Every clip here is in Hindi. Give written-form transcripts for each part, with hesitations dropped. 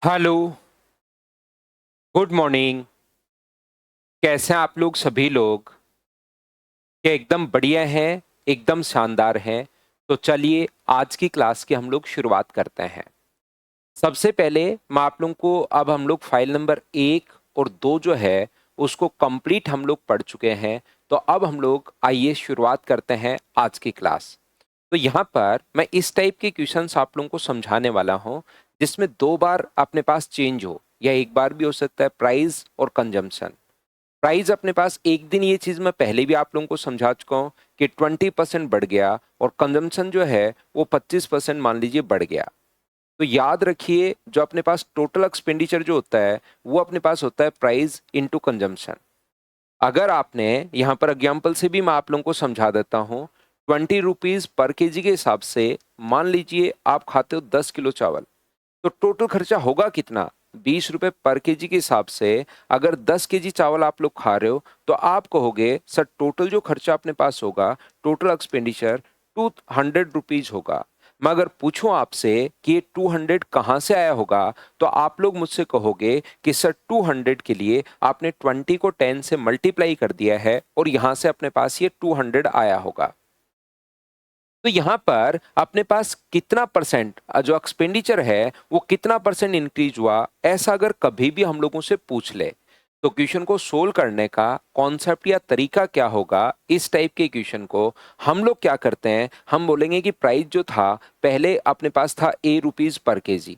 Hello, good morning. कैसे हैं आप लोग सभी लोग? क्या एकदम बढ़िया हैं, एकदम शानदार हैं। तो चलिए आज की क्लास की हम लोग शुरुआत करते हैं। सबसे पहले मैं आप लोगों को अब हम लोग फाइल नंबर 1 और 2 जो है उसको कंप्लीट हम लोग पढ़ चुके हैं। तो अब हम लोग आइए शुरुआत करते हैं आज की क्लास। तो यहाँ पर मैं इस टाइप के क्वेश्चंस आप लोगों को समझाने वाला हूँ जिसमें 2 बार अपने पास चेंज हो या एक बार भी हो सकता है, प्राइस और कंजम्पशन। प्राइस अपने पास एक दिन, ये चीज मैं पहले भी आप लोगों को समझा चुका हूँ कि 20% बढ़ गया और कंजम्पशन जो है वो 25% मान लीजिए बढ़ गया। तो याद रखिए जो अपने पास टोटल एक्सपेंडिचर जो होता है वो अपने पास होता है प्राइस इंटू कंजम्पशन। अगर आपने यहाँ पर एग्जाम्पल से भी मैं आप लोगों को समझा देता हूँ, 20 रुपीज पर केजी के हिसाब से मान लीजिए आप खाते हो 10 किलो चावल, तो टोटल खर्चा होगा कितना? 20 रुपए पर केजी के हिसाब से अगर 10 केजी चावल आप लोग खा रहे हो तो आप कहोगे सर टोटल जो खर्चा अपने पास होगा, टोटल एक्सपेंडिचर 200 रुपीज होगा। मैं अगर पूछूं आपसे कि ये 200 कहाँ से आया होगा, तो आप लोग मुझसे कहोगे कि सर 200 के लिए आपने 20 को 10 से मल्टीप्लाई कर दिया है और यहां से अपने पास ये 200 आया होगा। तो यहां पर अपने पास कितना परसेंट जो एक्सपेंडिचर है वो कितना परसेंट इंक्रीज हुआ, ऐसा अगर कभी भी हम लोगों से पूछ ले तो क्वेश्चन को सोल्व करने का कॉन्सेप्ट या तरीका क्या होगा? इस टाइप के क्वेश्चन को हम लोग क्या करते हैं, हम बोलेंगे कि प्राइस जो था पहले अपने पास था ₹A पर केजी।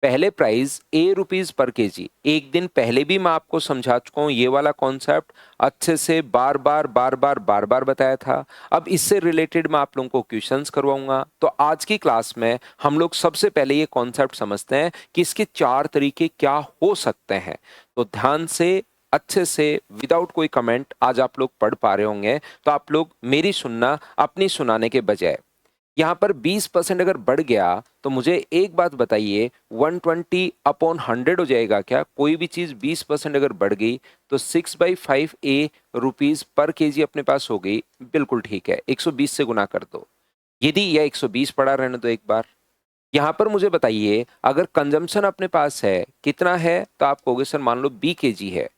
पहले प्राइस ₹A पर केजी, एक दिन पहले भी मैं आपको समझा चुका हूं ये वाला कॉन्सेप्ट, अच्छे से बार बार बताया था। अब इससे रिलेटेड मैं आप लोगों को क्वेश्चंस करवाऊंगा। तो आज की क्लास में हम लोग सबसे पहले ये कॉन्सेप्ट समझते हैं कि इसके 4 तरीके क्या हो सकते हैं। तो ध्यान से, अच्छे से, विदाउट कोई कमेंट आज आप लोग पढ़ पा रहे होंगे, तो आप लोग मेरी सुनना अपनी सुनाने के बजाय। यहाँ पर 20% अगर बढ़ गया तो मुझे एक बात बताइए, 120/100 हो जाएगा क्या? कोई भी चीज 20% अगर बढ़ गई तो 6/5 रुपीज पर केजी अपने पास हो गई। बिल्कुल ठीक है, 120 से गुना कर दो। यदि यह 120 पड़ा रहने दो एक बार। यहाँ पर मुझे बताइए अगर कंजम्पशन अपने पास है कितना है, तो आप कहोगे सर मान लो B kg है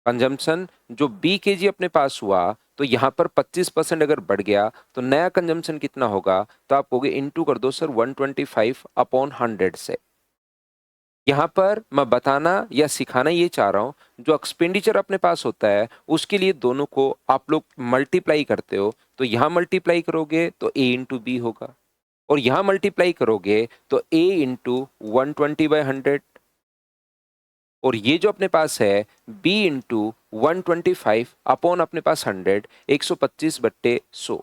कंजम्पशन, जो B kg अपने पास हुआ, तो यहाँ पर 25% अगर बढ़ गया तो नया कंजम्पशन कितना होगा? तो आप कहोगे इंटू कर दो सर 125/100 से। यहाँ पर मैं बताना या सिखाना ये चाह रहा हूँ, जो एक्सपेंडिचर अपने पास होता है उसके लिए दोनों को आप लोग मल्टीप्लाई करते हो। तो यहाँ मल्टीप्लाई करोगे तो A इंटू बी होगा, और यहाँ मल्टीप्लाई करोगे तो A इंटू 120/100, और ये जो अपने पास है B इंटू 125 अपने पास 100, 125/100।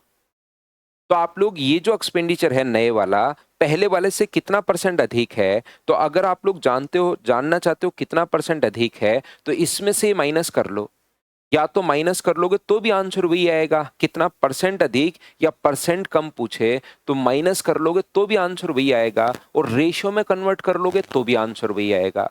तो आप लोग ये जो एक्सपेंडिचर है नए वाला, पहले वाले से कितना परसेंट अधिक है? तो अगर आप लोग जानते हो, जानना चाहते हो कितना परसेंट अधिक है, तो इसमें से माइनस कर लो। या तो माइनस कर लोगे तो भी आंसर वही आएगा, कितना परसेंट अधिक या परसेंट कम पूछे तो माइनस कर लोगे तो भी आंसर वही आएगा, और रेशियो में कन्वर्ट कर लोगे तो भी आंसर वही आएगा।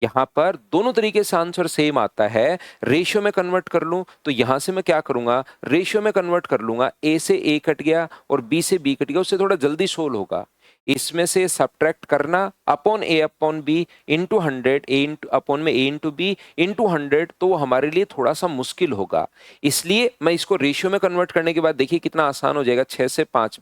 यहाँ पर दोनों तरीके से आंसर सेम आता है। रेशियो में कन्वर्ट कर लूं तो यहां से मैं क्या करूंगा, रेशियो में कन्वर्ट कर लूंगा। ए से ए कट गया और बी से बी कट गया, उससे थोड़ा जल्दी सोल्व होगा। इसमें से सब्ट्रैक्ट करना, अपॉन ए अपॉन बी इंटू 100, ए इंटू अपॉन में ए इंटू बी इंटू 100, तो वो हमारे लिए थोड़ा सा मुश्किल होगा। इसलिए मैं इसको रेशियो में कन्वर्ट करने के बाद देखिए कितना आसान हो जाएगा। 6 से 5,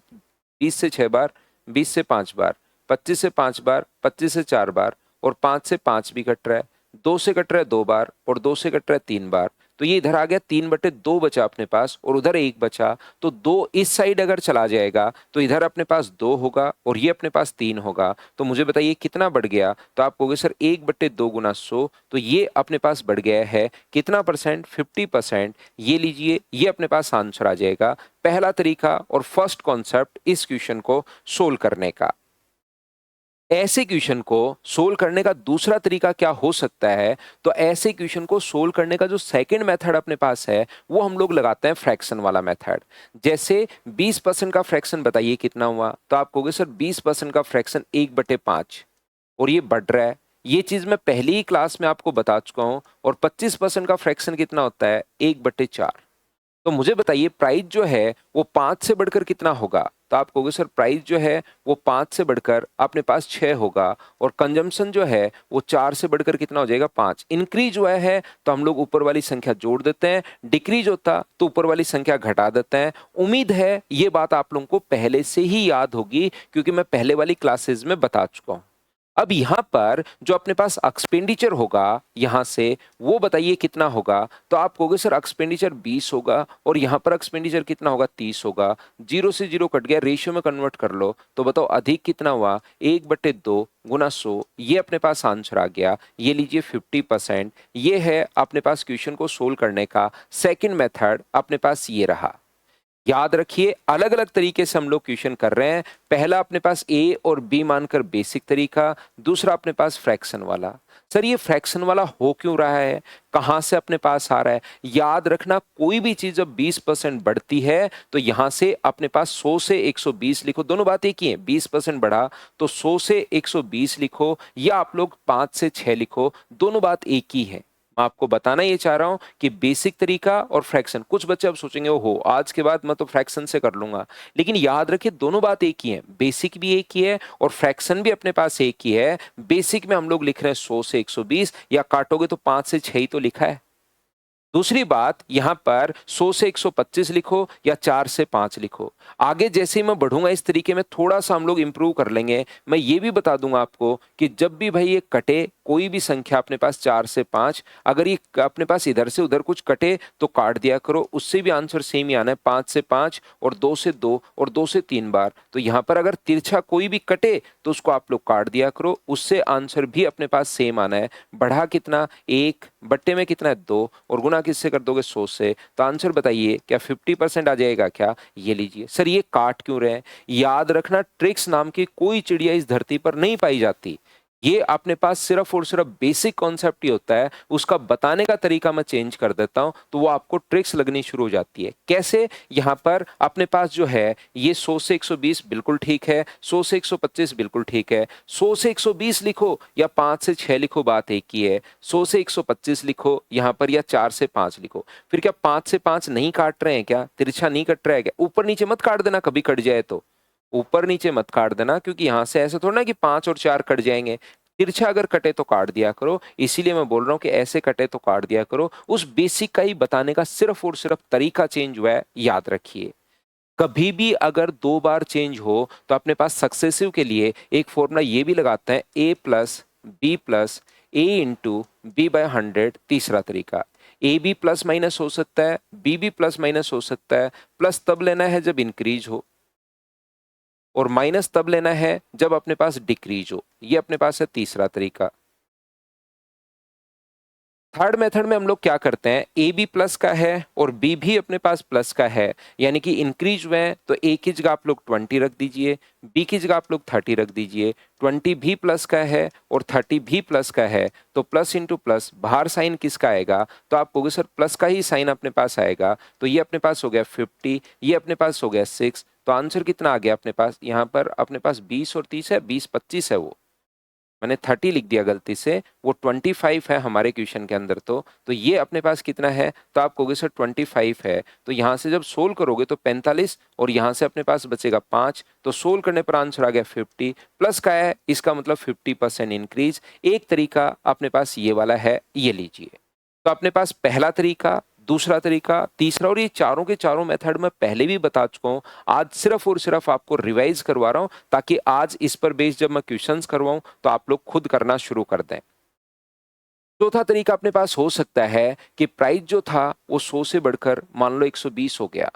20 से 6 बार, 20 से 5 बार, 25 से 5 बार, 25 से 4 बार, और 5 से 5 भी कट रहा है, 2 से कट रहा है 2 बार, और 2 से कट रहा है 3 बार। तो ये इधर आ गया 3/2 बचा अपने पास, और उधर 1 बचा। तो 2 इस साइड अगर चला जाएगा तो इधर अपने पास 2 होगा और ये अपने पास 3 होगा। तो मुझे बताइए कितना बढ़ गया? तो आप कहोगे सर 1/2 गुना 100, तो ये अपने पास बढ़ गया है कितना परसेंट? 50%। ये लीजिए, ये अपने पास आंसर आ जाएगा। पहला तरीका और फर्स्ट कॉन्सेप्ट इस क्वेश्चन को सोल्व करने का। ऐसे क्वेश्चन को सोल्व करने का दूसरा तरीका क्या हो सकता है? तो ऐसे क्वेश्चन को सोल्व करने का जो सेकंड मेथड अपने पास है वो हम लोग लगाते हैं फ्रैक्शन वाला मेथड। जैसे 20% का फ्रैक्शन बताइए कितना हुआ? तो आप कहोगे सर 20% का फ्रैक्शन 1/5, और ये बढ़ रहा है। ये चीज मैं पहली ही क्लास में आपको बता चुका हूं। और 25% का फ्रैक्शन कितना होता है? 1/4। तो मुझे बताइए प्राइस जो है वो 5 से बढ़कर कितना होगा? तो आप कहोगे सर प्राइस जो है वो 5 से बढ़कर अपने पास 6 होगा और कंजम्पशन जो है वो 4 से बढ़कर कितना हो जाएगा 5। इंक्रीज हुआ है तो हम लोग ऊपर वाली संख्या जोड़ देते हैं, डिक्रीज होता तो ऊपर वाली संख्या घटा देते हैं। उम्मीद है ये बात आप लोगों को पहले से ही याद होगी क्योंकि मैं पहले वाली क्लासेस में बता चुका हूं। अब यहां पर जो अपने पास एक्सपेंडिचर होगा यहां से वो बताइए कितना होगा। तो आप कहोगे सर एक्सपेंडिचर 20 होगा और यहां पर एक्सपेंडिचर कितना होगा 30 होगा। 0 से 0 कट गया, रेशियो में कन्वर्ट कर लो तो बताओ अधिक कितना हुआ 1/2 गुना 100। ये अपने पास आंसर आ गया। ये लीजिए 50%। ये है अपने पास क्वेश्चन को सोल्व करने का सेकंड मेथड अपने पास ये रहा। याद रखिए अलग अलग तरीके से हम लोग क्वेश्चन कर रहे हैं। पहला अपने पास ए और बी मानकर बेसिक तरीका, दूसरा अपने पास फ्रैक्शन वाला। सर ये फ्रैक्शन वाला हो क्यों रहा है, कहां से अपने पास आ रहा है? याद रखना कोई भी चीज जब 20% बढ़ती है तो यहां से अपने पास 100 से 120 लिखो, दोनों बात एक ही है। 20% बढ़ा तो 100 से 120 लिखो या आप लोग 5 से 6 लिखो, दोनों बात एक ही है। मैं आपको बताना ये चाह रहा हूं कि बेसिक तरीका और फ्रैक्शन, कुछ बच्चे अब सोचेंगे हो आज के बाद मैं तो फ्रैक्शन से कर लूंगा, लेकिन याद रखिए दोनों बात एक ही है। बेसिक भी एक ही है और फ्रैक्शन भी अपने पास एक ही है। बेसिक में हम लोग लिख रहे हैं 100 से 120 या काटोगे तो 5 से 6 ही तो लिखा है। दूसरी बात यहां पर 100 से 125 लिखो या 4 से 5 लिखो। आगे जैसे ही मैं बढ़ूंगा इस तरीके में थोड़ा सा हम लोग इंप्रूव कर लेंगे। मैं ये भी बता दूंगा आपको कि जब भी भाई ये कटे कोई भी संख्या अपने पास 4 से 5, अगर ये अपने पास इधर से उधर कुछ कटे तो काट दिया करो, उससे भी आंसर सेम ही आना है। 5 से 5 और 2 से 2 और 2 से 3 बार। तो यहां पर अगर तिरछा कोई भी कटे तो उसको आप लोग काट दिया करो, उससे आंसर भी अपने पास सेम आना है। बढ़ा कितना 1, बट्टे में कितना है 2 और गुना किससे कर दोगे 100 से। तो आंसर बताइए क्या 50% आ जाएगा क्या? ये लीजिए। सर ये काट क्यों रहे हैं? याद रखना ट्रिक्स नाम की कोई चिड़िया इस धरती पर नहीं पाई जाती। ये अपने पास सिर्फ और सिर्फ बेसिक कॉन्सेप्ट ही होता है, उसका बताने का तरीका मैं चेंज कर देता हूं तो वो आपको ट्रिक्स लगनी शुरू हो जाती है। कैसे? यहां पर अपने पास जो है ये 100 से 120 बिल्कुल ठीक है, 100 से 125 बिल्कुल ठीक है। 100 से 120 लिखो या 5 से 6 लिखो, बात एक ही है। 100 से 125 लिखो यहां पर या 4 से 5 लिखो। फिर क्या 5 से 5 नहीं काट रहे हैं क्या? तिरछा नहीं कट रहा है क्या? ऊपर नीचे मत काट देना, कभी कट जाए तो ऊपर नीचे मत काट देना, क्योंकि यहां से ऐसे थोड़ा ना कि 5 और 4 कट जाएंगे। तिरछा अगर कटे तो काट दिया करो, इसीलिए मैं बोल रहा हूं कि ऐसे कटे तो काट दिया करो। उस बेसिक का ही बताने का सिर्फ और सिर्फ तरीका चेंज हुआ है, याद रखिए। कभी भी अगर 2 बार चेंज हो तो अपने पास सक्सेसिव के लिए एक फॉर्मूला ये भी लगाते हैं, a plus B plus A into B by 100। तीसरा तरीका ए बी प्लस माइनस हो सकता है, बी भी प्लस माइनस हो सकता है। प्लस तब लेना है जब इंक्रीज हो और माइनस तब लेना है जब अपने पास डिक्रीज हो। ये अपने पास है तीसरा तरीका। थर्ड मेथड में हम लोग क्या करते हैं, ए बी प्लस का है और बी भी अपने पास प्लस का है, यानी कि इंक्रीज हुए हैं तो ए की जगह आप लोग 20 रख दीजिए, बी की जगह आप लोग 30 रख दीजिए। 20 भी प्लस का है और 30 भी प्लस का है तो प्लस इंटू प्लस, बाहर साइन किसका आएगा? तो आप कहोगे सर प्लस का ही साइन अपने पास आएगा। तो ये अपने पास हो गया 50, ये अपने पास हो गया 6। तो आंसर कितना आ गया अपने पास? यहाँ पर अपने पास 20 और 30 है, 20-25 है। वो मैंने 30 लिख दिया गलती से, वो 25 है हमारे क्वेश्चन के अंदर। तो ये अपने पास कितना है? तो आप कहोगे सर 25 है। तो यहां से जब सोल्व करोगे तो 45 और यहां से अपने पास बचेगा 5। तो सोल्व करने पर आंसर आ गया 50। प्लस का है इसका मतलब 50% इंक्रीज। एक तरीका अपने पास ये वाला है, ये लीजिए। तो अपने पास पहला तरीका, दूसरा तरीका, तीसरा, और ये चारों के चारों मेथड मैं पहले भी बता चुका हूं। आज सिर्फ और सिर्फ आपको रिवाइज करवा रहा हूं ताकि आज इस पर बेस्ड जब मैं क्वेश्चंस करवाऊं तो आप लोग खुद करना शुरू कर दें। चौथा तरीका अपने पास हो सकता है कि प्राइस जो था वो 100 से बढ़कर मान लो 120 हो गया।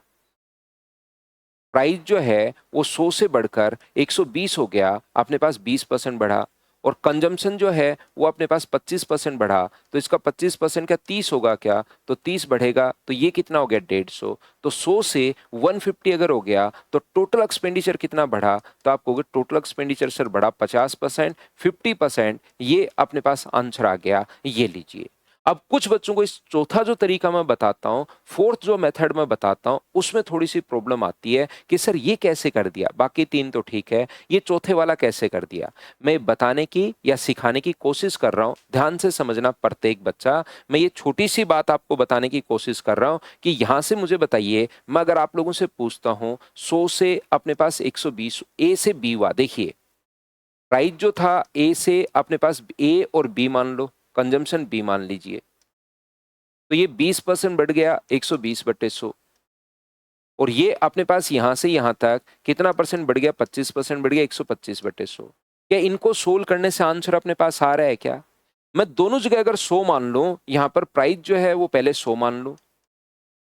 प्राइस जो है वो 100 से बढ़कर 120 हो गया, अपने पास 20% बढ़ा। और कंजम्पशन जो है वो अपने पास 25% बढ़ा। तो इसका 25% क्या 30 होगा क्या? तो 30 बढ़ेगा तो ये कितना हो गया 150। तो 100 से 150 अगर हो गया तो टोटल एक्सपेंडिचर कितना बढ़ा? तो आप कहोगे टोटल एक्सपेंडिचर सर बढ़ा 50%, 50%। ये अपने पास आंसर आ गया, ये लीजिए। अब कुछ बच्चों को इस चौथा जो तरीका मैं बताता हूँ, फोर्थ जो मेथड मैं बताता हूँ, उसमें थोड़ी सी प्रॉब्लम आती है कि सर ये कैसे कर दिया, बाकी तीन तो ठीक है, ये चौथे वाला कैसे कर दिया। मैं बताने की या सिखाने की कोशिश कर रहा हूँ, ध्यान से समझना प्रत्येक बच्चा। मैं ये छोटी सी बात आपको बताने की कोशिश कर रहा हूँ कि यहां से मुझे बताइए, मैं अगर आप लोगों से पूछता हूँ 100 से अपने पास 120 ए से बी हुआ, देखिए प्राइस जो था ए से अपने पास ए और बी मान लो, कंजम्पशन बी मान लीजिए, तो ये 20% बढ़ गया 120/100। और ये अपने पास यहां से यहां तक कितना परसेंट बढ़ गया, 25% बढ़ गया 125/100। क्या इनको सोल्व करने से आंसर अपने पास आ रहा है क्या? मैं दोनों जगह अगर 100 मान लूं, यहां पर प्राइस जो है वो पहले 100 मान लूं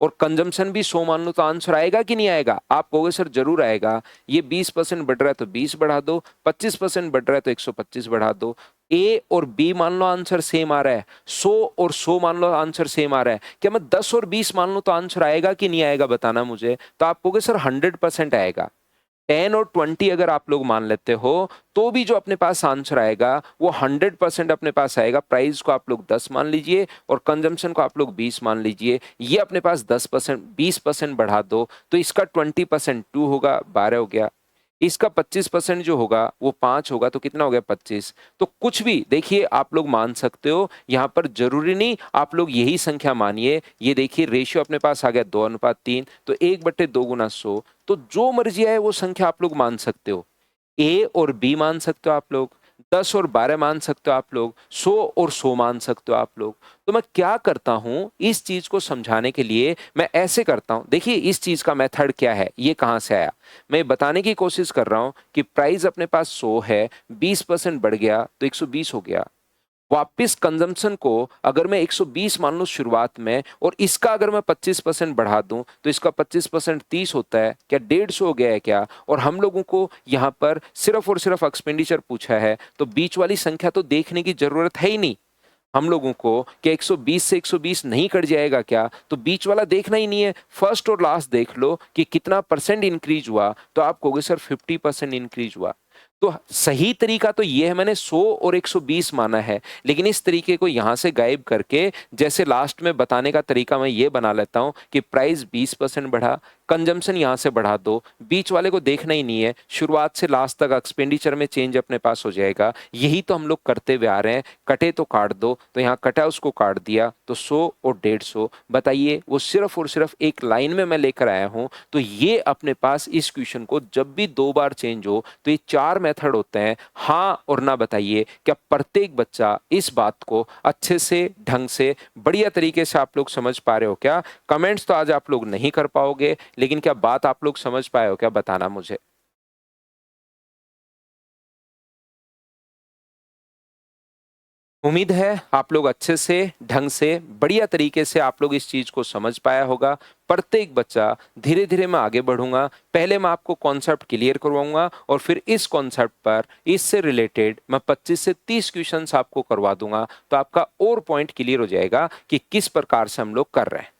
और कंजम्पशन भी 100 मान लो, तो आंसर आएगा कि नहीं आएगा? आप कहोगे सर जरूर आएगा। ये 20% बढ़ रहा है तो 20 बढ़ा दो, 25% बढ़ रहा है तो 125 बढ़ा दो। ए और बी मान लो आंसर सेम आ रहा है, 100 और 100 मान लो आंसर सेम आ रहा है। क्या मैं 10 और 20 मान लो तो आंसर आएगा कि नहीं आएगा, बताना मुझे। तो आप कहोगे सर 100% आएगा। 10 और 20 अगर आप लोग मान लेते हो तो भी जो अपने पास आंसर आएगा वो 100% अपने पास आएगा। प्राइस को आप लोग 10 मान लीजिए और कंजम्पशन को आप लोग 20 मान लीजिए। ये अपने पास 10% 20% बढ़ा दो तो इसका 20% 2 होगा, 12 हो गया। इसका 25% जो होगा वो 5 होगा, तो कितना हो गया 25। तो कुछ भी देखिए आप लोग मान सकते हो, यहाँ पर जरूरी नहीं आप लोग यही संख्या मानिए। ये देखिए रेशियो अपने पास आ गया 2:3, तो 1/2 गुना 100। तो जो मर्जी आए वो संख्या आप लोग मान सकते हो। ए और बी मान सकते हो आप लोग, 10 और 12 मान सकते हो आप लोग, 100 और 100 मान सकते हो आप लोग। तो मैं क्या करता हूं, इस चीज को समझाने के लिए मैं ऐसे करता हूं। देखिए इस चीज का मेथड क्या है, ये कहां से आया। मैं बताने की कोशिश कर रहा हूं कि प्राइस अपने पास 100 है, 20% बढ़ गया तो 120 हो गया। वापस कंजम्पशन को अगर मैं 120 मान लूं शुरुआत में, और इसका अगर मैं 25% बढ़ा दूं तो इसका 25% 30 होता है, क्या 150 हो गया है क्या? और हम लोगों को यहां पर सिर्फ और सिर्फ एक्सपेंडिचर पूछा है, तो बीच वाली संख्या तो देखने की जरूरत है ही नहीं हम लोगों को। कि 120 से 120 नहीं कट जाएगा क्या, तो बीच वाला देखना ही नहीं है। फर्स्ट और लास्ट देख लो कि कितना परसेंट इंक्रीज हुआ, तो आप कहोगे सर 50% इंक्रीज हुआ। तो सही तरीका तो ये है, मैंने 100 और 120 माना है, लेकिन इस तरीके को यहां से गायब करके जैसे लास्ट में बताने का तरीका मैं ये बना लेता हूं कि प्राइस 20% बढ़ा, कंजम्पशन यहां से बढ़ा दो, बीच वाले को देखना ही नहीं है, शुरुआत से लास्ट तक एक्सपेंडिचर में चेंज अपने पास हो जाएगा। यही तो हम लोग करते हुए आ रहे हैं। कटे तो काट दो, तो यहाँ कटा उसको काट दिया, तो 100 और 150। बताइए वो सिर्फ और सिर्फ एक लाइन में मैं लेकर आया हूं। तो ये अपने पास इस क्वेश्चन को जब भी 2 बार चेंज हो तो ये 4 मेथड होते हैं, हाँ और ना। बताइए क्या प्रत्येक बच्चा इस बात को अच्छे से ढंग से बढ़िया तरीके से आप लोग समझ पा रहे हो क्या? कमेंट्स तो आज आप लोग नहीं कर पाओगे, लेकिन क्या बात आप लोग समझ पाए हो क्या, बताना मुझे। उम्मीद है आप लोग अच्छे से ढंग से बढ़िया तरीके से आप लोग इस चीज को समझ पाया होगा। प्रत्येक बच्चा धीरे धीरे मैं आगे बढ़ूंगा। पहले मैं आपको कॉन्सेप्ट क्लियर करवाऊंगा और फिर इस कॉन्सेप्ट पर इससे रिलेटेड मैं 25 से 30 क्वेश्चंस आपको करवा दूंगा, तो आपका और पॉइंट क्लियर हो जाएगा कि किस प्रकार से हम लोग कर रहे हैं।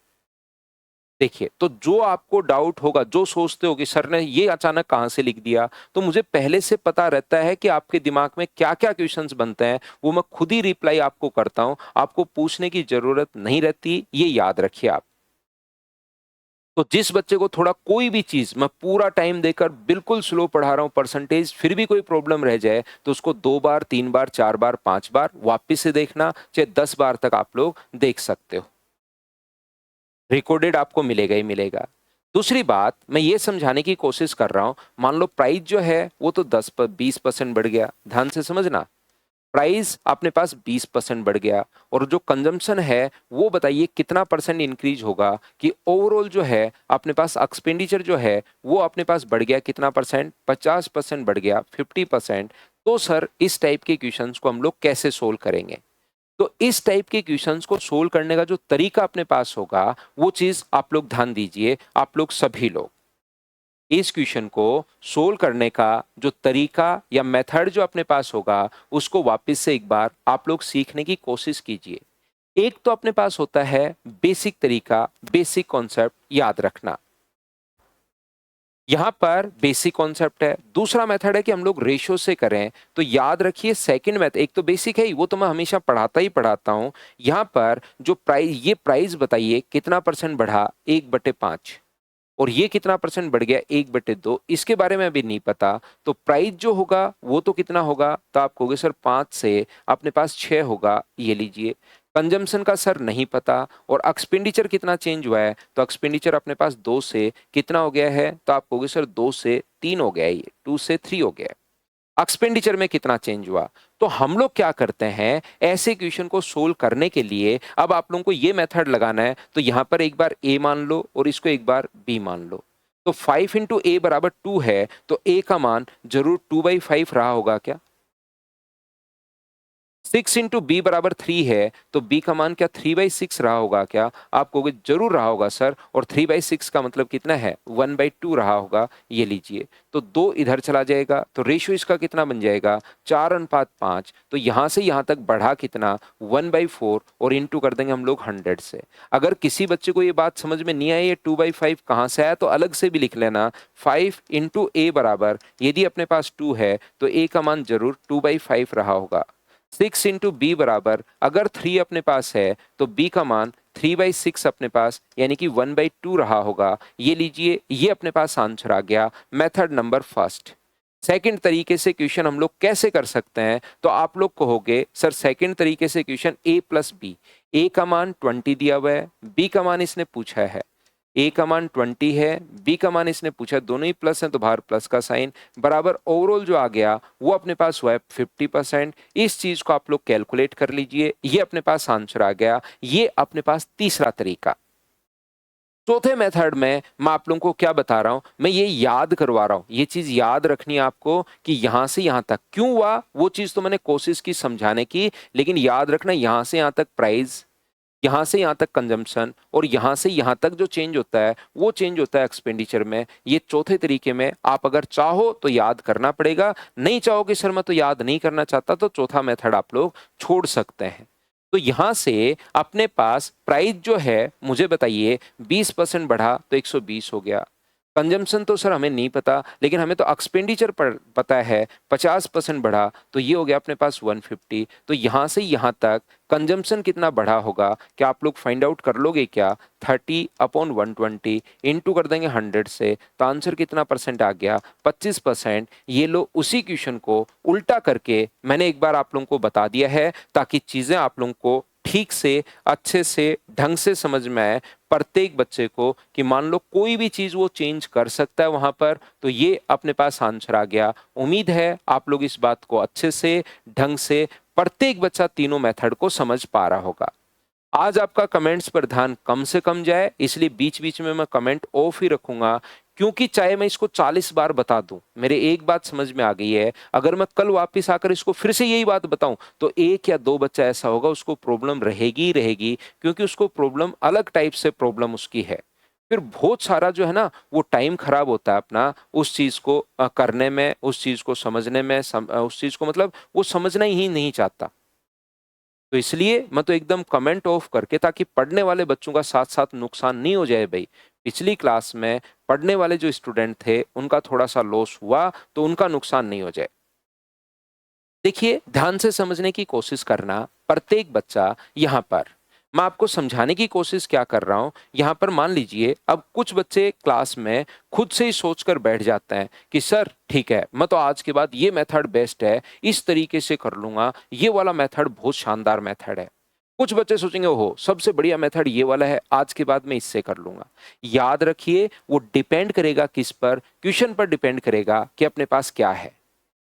देखिए, तो जो आपको डाउट होगा, जो सोचते हो कि सर ने ये अचानक कहां से लिख दिया, तो मुझे पहले से पता रहता है कि आपके दिमाग में क्या क्या क्वेश्चंस बनते हैं, वो मैं खुद ही रिप्लाई आपको करता हूं। आपको पूछने की जरूरत नहीं रहती, ये याद रखिए आप। तो जिस बच्चे को थोड़ा कोई भी चीज मैं पूरा टाइम देकर बिल्कुल स्लो पढ़ा रहा हूं परसेंटेज, फिर भी कोई प्रॉब्लम रह जाए, तो उसको 2 बार 3 बार 4 बार 5 बार वापिस से देखना, चाहे 10 बार तक आप लोग देख सकते हो। रिकॉर्डेड आपको मिलेगा ही मिलेगा। दूसरी बात मैं ये समझाने की कोशिश कर रहा हूं, मान लो प्राइस जो है वो तो 20% बढ़ गया, ध्यान से समझना। प्राइस अपने पास 20% बढ़ गया, और जो कंजम्पशन है वो बताइए कितना परसेंट इंक्रीज होगा, कि ओवरऑल जो है अपने पास एक्सपेंडिचर जो है वो अपने पास बढ़ गया कितना परसेंट, 50% बढ़ गया, 50%। तो सर इस टाइप के क्वेश्चंस को हम लोग कैसे सोल्व करेंगे? तो इस टाइप के क्वेश्चंस को सोल्व करने का जो तरीका अपने पास होगा, वो चीज आप लोग ध्यान दीजिए। आप लोग सभी लोग इस क्वेश्चन को सोल्व करने का जो तरीका या मेथड जो अपने पास होगा, उसको वापस से एक बार आप लोग सीखने की कोशिश कीजिए। एक तो अपने पास होता है बेसिक तरीका, बेसिक कॉन्सेप्ट याद रखना। यहाँ पर बेसिक कॉन्सेप्ट है। दूसरा मेथड है कि हम लोग रेशो से करें, तो याद रखिए सेकंड मेथड, एक तो बेसिक है ही, वो तो मैं हमेशा पढ़ाता ही पढ़ाता हूँ। यहाँ पर जो प्राइस, ये प्राइस बताइए कितना परसेंट बढ़ा, 1/5, और ये कितना परसेंट बढ़ गया, 1/2, इसके बारे में अभी नहीं पता। तो प्राइस जो होगा वो तो कितना होगा, तो आप कहोगे सर 5 से अपने पास 6 होगा, ये लीजिए। कंजम्पशन का सर नहीं पता, और एक्सपेंडिचर कितना चेंज हुआ है, तो एक्सपेंडिचर अपने पास 2 से कितना हो गया है, तो आप कहोगे सर 2 से 3 हो गया है, ये 2 से 3 हो गया है। एक्सपेंडिचर में कितना चेंज हुआ। तो हम लोग क्या करते हैं, ऐसे क्वेश्चन को सोल्व करने के लिए अब आप लोगों को ये मेथड लगाना है, तो यहां पर एक बार ए मान लो और इसको एक बार बी मान लो। तो 5 इंटू ए बराबर 2 है, तो ए का मान जरूर 2/5 रहा होगा क्या। 6 इंटू बी बराबर 3 है, तो बी का मान क्या 3/6 रहा होगा क्या। आप कहोगे जरूर रहा होगा सर, और 3/6 का मतलब कितना है, 1/2 रहा होगा, ये लीजिए। तो 2 इधर चला जाएगा, तो रेशियो इसका कितना बन जाएगा, 4:5। तो यहां से यहां तक बढ़ा कितना, 1/4, और इंटू कर देंगे हम लोग 100 से। अगर किसी बच्चे को ये बात समझ में नहीं आई, ये 2/5 कहां से आया, तो अलग से भी लिख लेना। 5 इंटू ए बराबर, यदि अपने पास 2 है, तो ए का मान जरूर 2/5 रहा होगा। 6 इंटू बी बराबर, अगर 3 अपने पास है, तो बी का मान 3/6 अपने पास, यानी कि 1/2 रहा होगा, ये लीजिए। ये अपने पास आंसर आ गया, मेथड नंबर फर्स्ट। सेकंड तरीके से क्वेश्चन हम लोग कैसे कर सकते हैं, तो आप लोग कहोगे सर सेकंड तरीके से क्वेश्चन ए प्लस बी, ए का मान 20 दिया हुआ है, बी का मान इसने पूछा है, ए का मान 20 है, बी का मान इसने पूछा, दोनों ही प्लस हैं तो बाहर प्लस का साइन, बराबर ओवरऑल जो आ गया वो अपने पास हुआ है 50%। इस चीज को आप लोग कैलकुलेट कर लीजिए, ये अपने पास आंसर आ गया। ये अपने पास तीसरा तरीका। चौथे मेथड में मैं आप लोगों को क्या बता रहा हूं, मैं ये याद करवा रहा हूं, ये चीज याद रखनी है आपको कि यहां से यहां तक क्यों हुआ, वो चीज तो मैंने कोशिश की समझाने की, लेकिन याद रखना यहां से यहां तक प्राइस, यहां से यहां तक कंजम्पशन, और यहां से यहां तक जो चेंज होता है वो चेंज होता है एक्सपेंडिचर में। ये चौथे तरीके में आप अगर चाहो तो याद करना पड़ेगा, नहीं चाहो कि सर मैं तो याद नहीं करना चाहता, तो चौथा मेथड आप लोग छोड़ सकते हैं। तो यहां से अपने पास प्राइस जो है, मुझे बताइए 20% बढ़ा तो 120 हो गया। कंजम्पशन तो सर हमें नहीं पता, लेकिन हमें तो एक्सपेंडिचर पर पता है, 50% बढ़ा तो ये हो गया अपने पास 150। तो यहां से यहां तक कंजम्पशन कितना बढ़ा होगा, क्या आप लोग फाइंड आउट कर लोगे क्या, 30/120 इंटू कर देंगे 100 से, तो आंसर कितना परसेंट आ गया, 25%। ये लो उसी क्वेश्चन को उल्टा करके मैंने एक बार आप लोगों को बता दिया है, ताकि चीजें आप लोगों को ठीक से, अच्छे से, ढंग से समझ में आए प्रत्येक बच्चे को, कि मान लो कोई भी चीज वो चेंज कर सकता है वहां पर। तो ये अपने पास आंसर आ गया। उम्मीद है आप लोग इस बात को अच्छे से, ढंग से, प्रत्येक बच्चा तीनों मेथड को समझ पा रहा होगा। आज आपका कमेंट्स पर ध्यान कम से कम जाए, इसलिए बीच बीच में मैं कमेंट ऑफ ही रखूंगा, क्योंकि चाहे मैं इसको 40 बार बता दूं, मेरे एक बात समझ में आ गई है, अगर मैं कल वापस आकर इसको फिर से यही बात बताऊं, तो एक या दो बच्चा ऐसा होगा उसको प्रॉब्लम रहेगी ही रहेगी, क्योंकि उसको प्रॉब्लम अलग टाइप से प्रॉब्लम उसकी है। फिर बहुत सारा जो है ना, वो टाइम खराब होता है अपना उस चीज को करने में, उस चीज को समझने में, उस चीज को मतलब वो समझना ही नहीं चाहता। तो इसलिए मैं तो एकदम कमेंट ऑफ करके, ताकि पढ़ने वाले बच्चों का साथ साथ नुकसान नहीं हो जाए भाई। पिछली क्लास में पढ़ने वाले जो स्टूडेंट थे उनका थोड़ा सा लॉस हुआ, तो उनका नुकसान नहीं हो जाए। देखिए ध्यान से समझने की कोशिश करना, प्रत्येक बच्चा यहाँ पर मैं आपको समझाने की कोशिश क्या कर रहा हूं। यहां पर मान लीजिए अब कुछ बच्चे क्लास में खुद से ही सोचकर बैठ जाते हैं कि सर ठीक है, मैं तो आज के बाद ये मेथड बेस्ट है, इस तरीके से कर लूंगा, ये वाला मेथड बहुत शानदार मेथड है। कुछ बच्चे सोचेंगे ओहो सबसे बढ़िया मेथड ये वाला है, आज के बाद मैं इससे कर लूंगा। याद रखिए वो डिपेंड करेगा किस पर, क्वेश्चन पर डिपेंड करेगा कि अपने पास क्या है।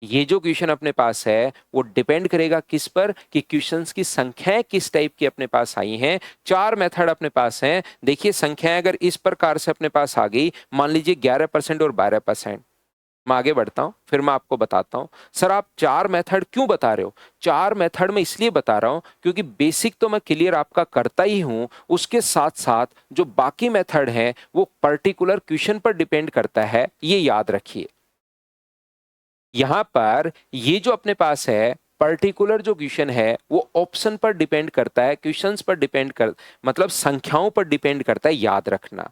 ये जो क्वेश्चन अपने पास है वो डिपेंड करेगा किस पर, कि क्वेश्चंस की संख्याएं किस टाइप की अपने पास आई हैं। 4 मेथड अपने पास हैं। देखिए संख्याएं अगर इस प्रकार से अपने पास आ गई, मान लीजिए 11% और 12%, मैं आगे बढ़ता हूं फिर मैं आपको बताता हूं। सर आप 4 मेथड क्यों बता रहे हो, 4 मेथड में इसलिए बता रहा हूं क्योंकि बेसिक तो मैं क्लियर आपका करता ही हूं, उसके साथ साथ जो बाकी मेथड है वो पर्टिकुलर क्वेश्चन पर डिपेंड करता है, ये याद रखिए। यहां पर ये जो अपने पास है पर्टिकुलर जो क्वेश्चन है वो ऑप्शन पर डिपेंड करता है, क्वेश्चंस पर डिपेंड कर मतलब संख्याओं पर डिपेंड करता है, याद रखना।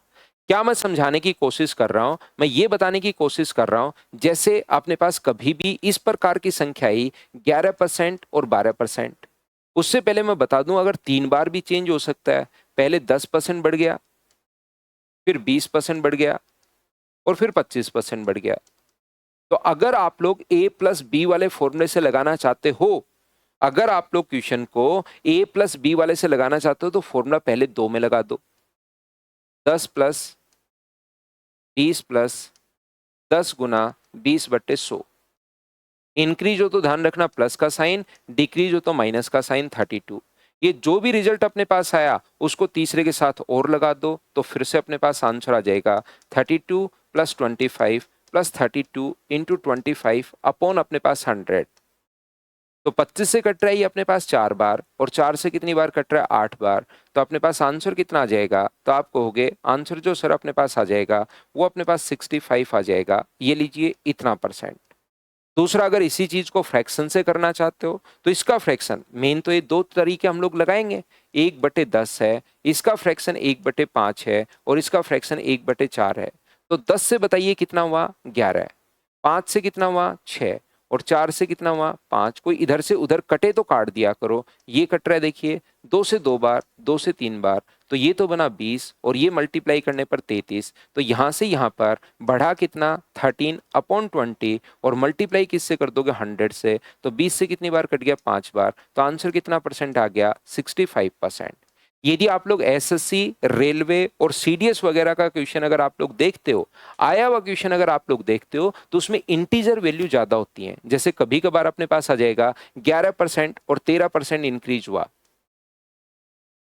क्या मैं समझाने की कोशिश कर रहा हूं? मैं ये बताने की कोशिश कर रहा हूं, जैसे अपने पास कभी भी इस प्रकार की संख्या आई 11% और 12%। उससे पहले मैं बता दूं, अगर 3 बार भी चेंज हो सकता है। पहले 10% बढ़ गया, फिर 20% बढ़ गया और फिर 25% बढ़ गया। तो अगर आप लोग a प्लस बी वाले फॉर्मूले से लगाना चाहते हो, अगर आप लोग क्वेश्चन को a प्लस बी वाले से लगाना चाहते हो, तो फॉर्मूला पहले 2 में लगा दो। 10 प्लस 20 प्लस 10 गुना 20/100। इंक्रीज हो तो ध्यान रखना प्लस का साइन, डिक्रीज हो तो माइनस का साइन 32। ये जो भी रिजल्ट अपने पास आया उसको तीसरे के साथ और लगा दो, तो फिर से अपने पास आंसर आ जाएगा 32 प्लस 25 प्लस 32 इंटू 25 अपॉन अपने पास 100। तो 25 से कट रहा है ये अपने पास 4 बार, और 4 से कितनी बार कट रहा है? 8 बार। तो अपने पास आंसर कितना आ जाएगा? तो आप कहोगे आंसर जो सर अपने पास आ जाएगा वो अपने पास 65 आ जाएगा। ये लीजिए इतना परसेंट। दूसरा, अगर इसी चीज को फ्रैक्शन से करना चाहते हो तो इसका फ्रैक्शन, मेन तो ये दो तरीके हम लोग लगाएंगे। 1/10 है, इसका फ्रैक्शन 1/5 है, और इसका फ्रैक्शन 1/4 है। तो 10 से बताइए कितना हुआ? 11। 5 से कितना हुआ? 6। और 4 से कितना हुआ? 5। कोई इधर से उधर कटे तो काट दिया करो। ये कट रहा है देखिए 2 से 2 बार, 2 से 3 बार, तो ये तो बना 20, और ये मल्टीप्लाई करने पर 33। तो यहां से यहां पर बढ़ा कितना? 13/20, और मल्टीप्लाई किससे कर दोगे? 100 से। तो 20 से कितनी बार कट गया? 5 बार। तो आंसर कितना परसेंट आ गया? 65%। यदि आप लोग एसएससी, रेलवे और सीडीएस वगैरह का क्वेश्चन अगर आप लोग देखते हो, आया हुआ क्वेश्चन अगर आप लोग देखते हो, तो उसमें इंटीजर वैल्यू ज्यादा होती है। जैसे कभी कभार अपने पास आ जाएगा 11% और 13% इंक्रीज हुआ।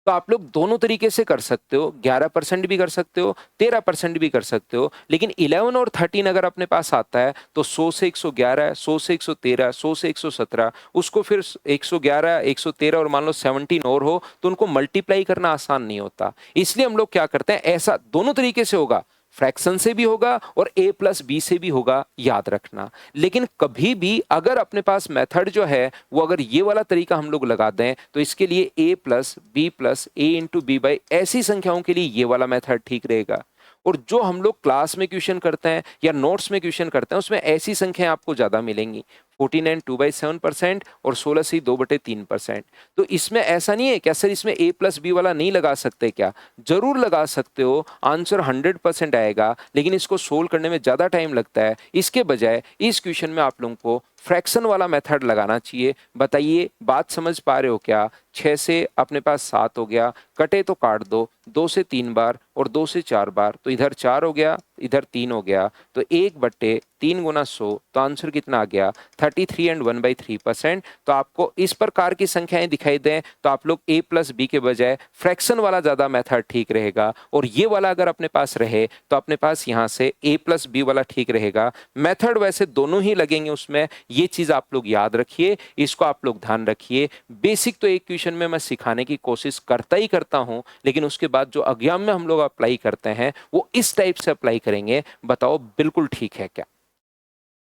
तो आप लोग दोनों तरीके से कर सकते हो, 11% भी कर सकते हो, 13% भी कर सकते हो। लेकिन 11 और 13 अगर अपने पास आता है तो 100 से 111, 100 से 113, 100 से 117, उसको फिर 111, 113 और मान लो 17 और हो, तो उनको मल्टीप्लाई करना आसान नहीं होता। इसलिए हम लोग क्या करते हैं, ऐसा दोनों तरीके से होगा, फ्रैक्शन से भी होगा और a प्लस बी से भी होगा, याद रखना। लेकिन कभी भी अगर अपने पास मेथड जो है वो अगर ये वाला तरीका हम लोग लगा दें, तो इसके लिए a plus B plus A into B by, ऐसी संख्याओं के लिए ये वाला मेथड ठीक रहेगा। और जो हम लोग क्लास में क्वेश्चन करते हैं या नोट्स में क्वेश्चन करते हैं, उसमें ऐसी संख्याएं आपको ज्यादा मिलेंगी। 49 2/7% और 16 सी 2/3%। तो इसमें ऐसा नहीं है क्या सर इसमें a प्लस बी वाला नहीं लगा सकते क्या? जरूर लगा सकते हो, आंसर 100% आएगा, लेकिन इसको सोल्व करने में ज्यादा टाइम लगता है। इसके बजाय इस क्वेश्चन में आप लोगों को फ्रैक्शन वाला मेथड लगाना चाहिए। बताइए बात समझ पा रहे हो क्या? 6 से अपने पास 7 हो गया, कटे तो काट दो, 2 से 3 बार और 2 से 4 बार, तो इधर 4 हो गया, इधर 3 हो गया, तो 1/3 गुना 100, तो आंसर कितना आ गया? 33 एंड 1/3%। तो आपको इस प्रकार की संख्याएं दिखाई दें तो आप लोग a प्लस बी के बजाय फ्रैक्शन वाला ज्यादा मेथड ठीक रहेगा, और ये वाला अगर अपने पास रहे तो अपने पास यहाँ से a प्लस बी वाला ठीक रहेगा। मेथड वैसे दोनों ही लगेंगे उसमें, ये चीज आप लोग याद रखिए, इसको आप लोग ध्यान रखिए। बेसिक तो एक क्वेश्चन में मैं सिखाने की कोशिश करता ही करता हूं, लेकिन उसके बाद जो एग्जाम में हम लोग अप्लाई करते हैं वो इस टाइप से अप्लाई करेंगे। बताओ बिल्कुल ठीक है क्या?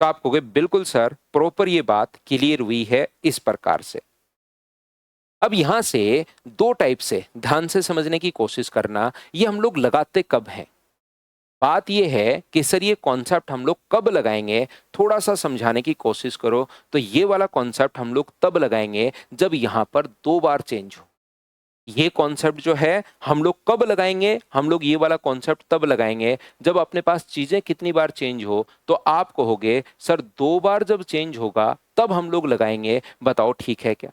तो आप कहोगे बिल्कुल सर, प्रॉपर ये बात क्लियर हुई है इस प्रकार से। अब यहां से दो टाइप से ध्यान से समझने की कोशिश करना, ये हम लोग लगाते कब हैं। बात ये है कि सर ये कॉन्सेप्ट हम लोग कब लगाएंगे, थोड़ा सा समझाने की कोशिश करो। तो ये वाला कॉन्सेप्ट हम लोग तब लगाएंगे जब यहां पर 2 बार चेंज हो। ये कॉन्सेप्ट जो है हम लोग कब लगाएंगे, हम लोग ये वाला कॉन्सेप्ट तब लगाएंगे जब अपने पास चीजें कितनी बार चेंज हो। तो आप कहोगे सर 2 बार जब चेंज होगा तब हम लोग लगाएंगे। बताओ ठीक है क्या?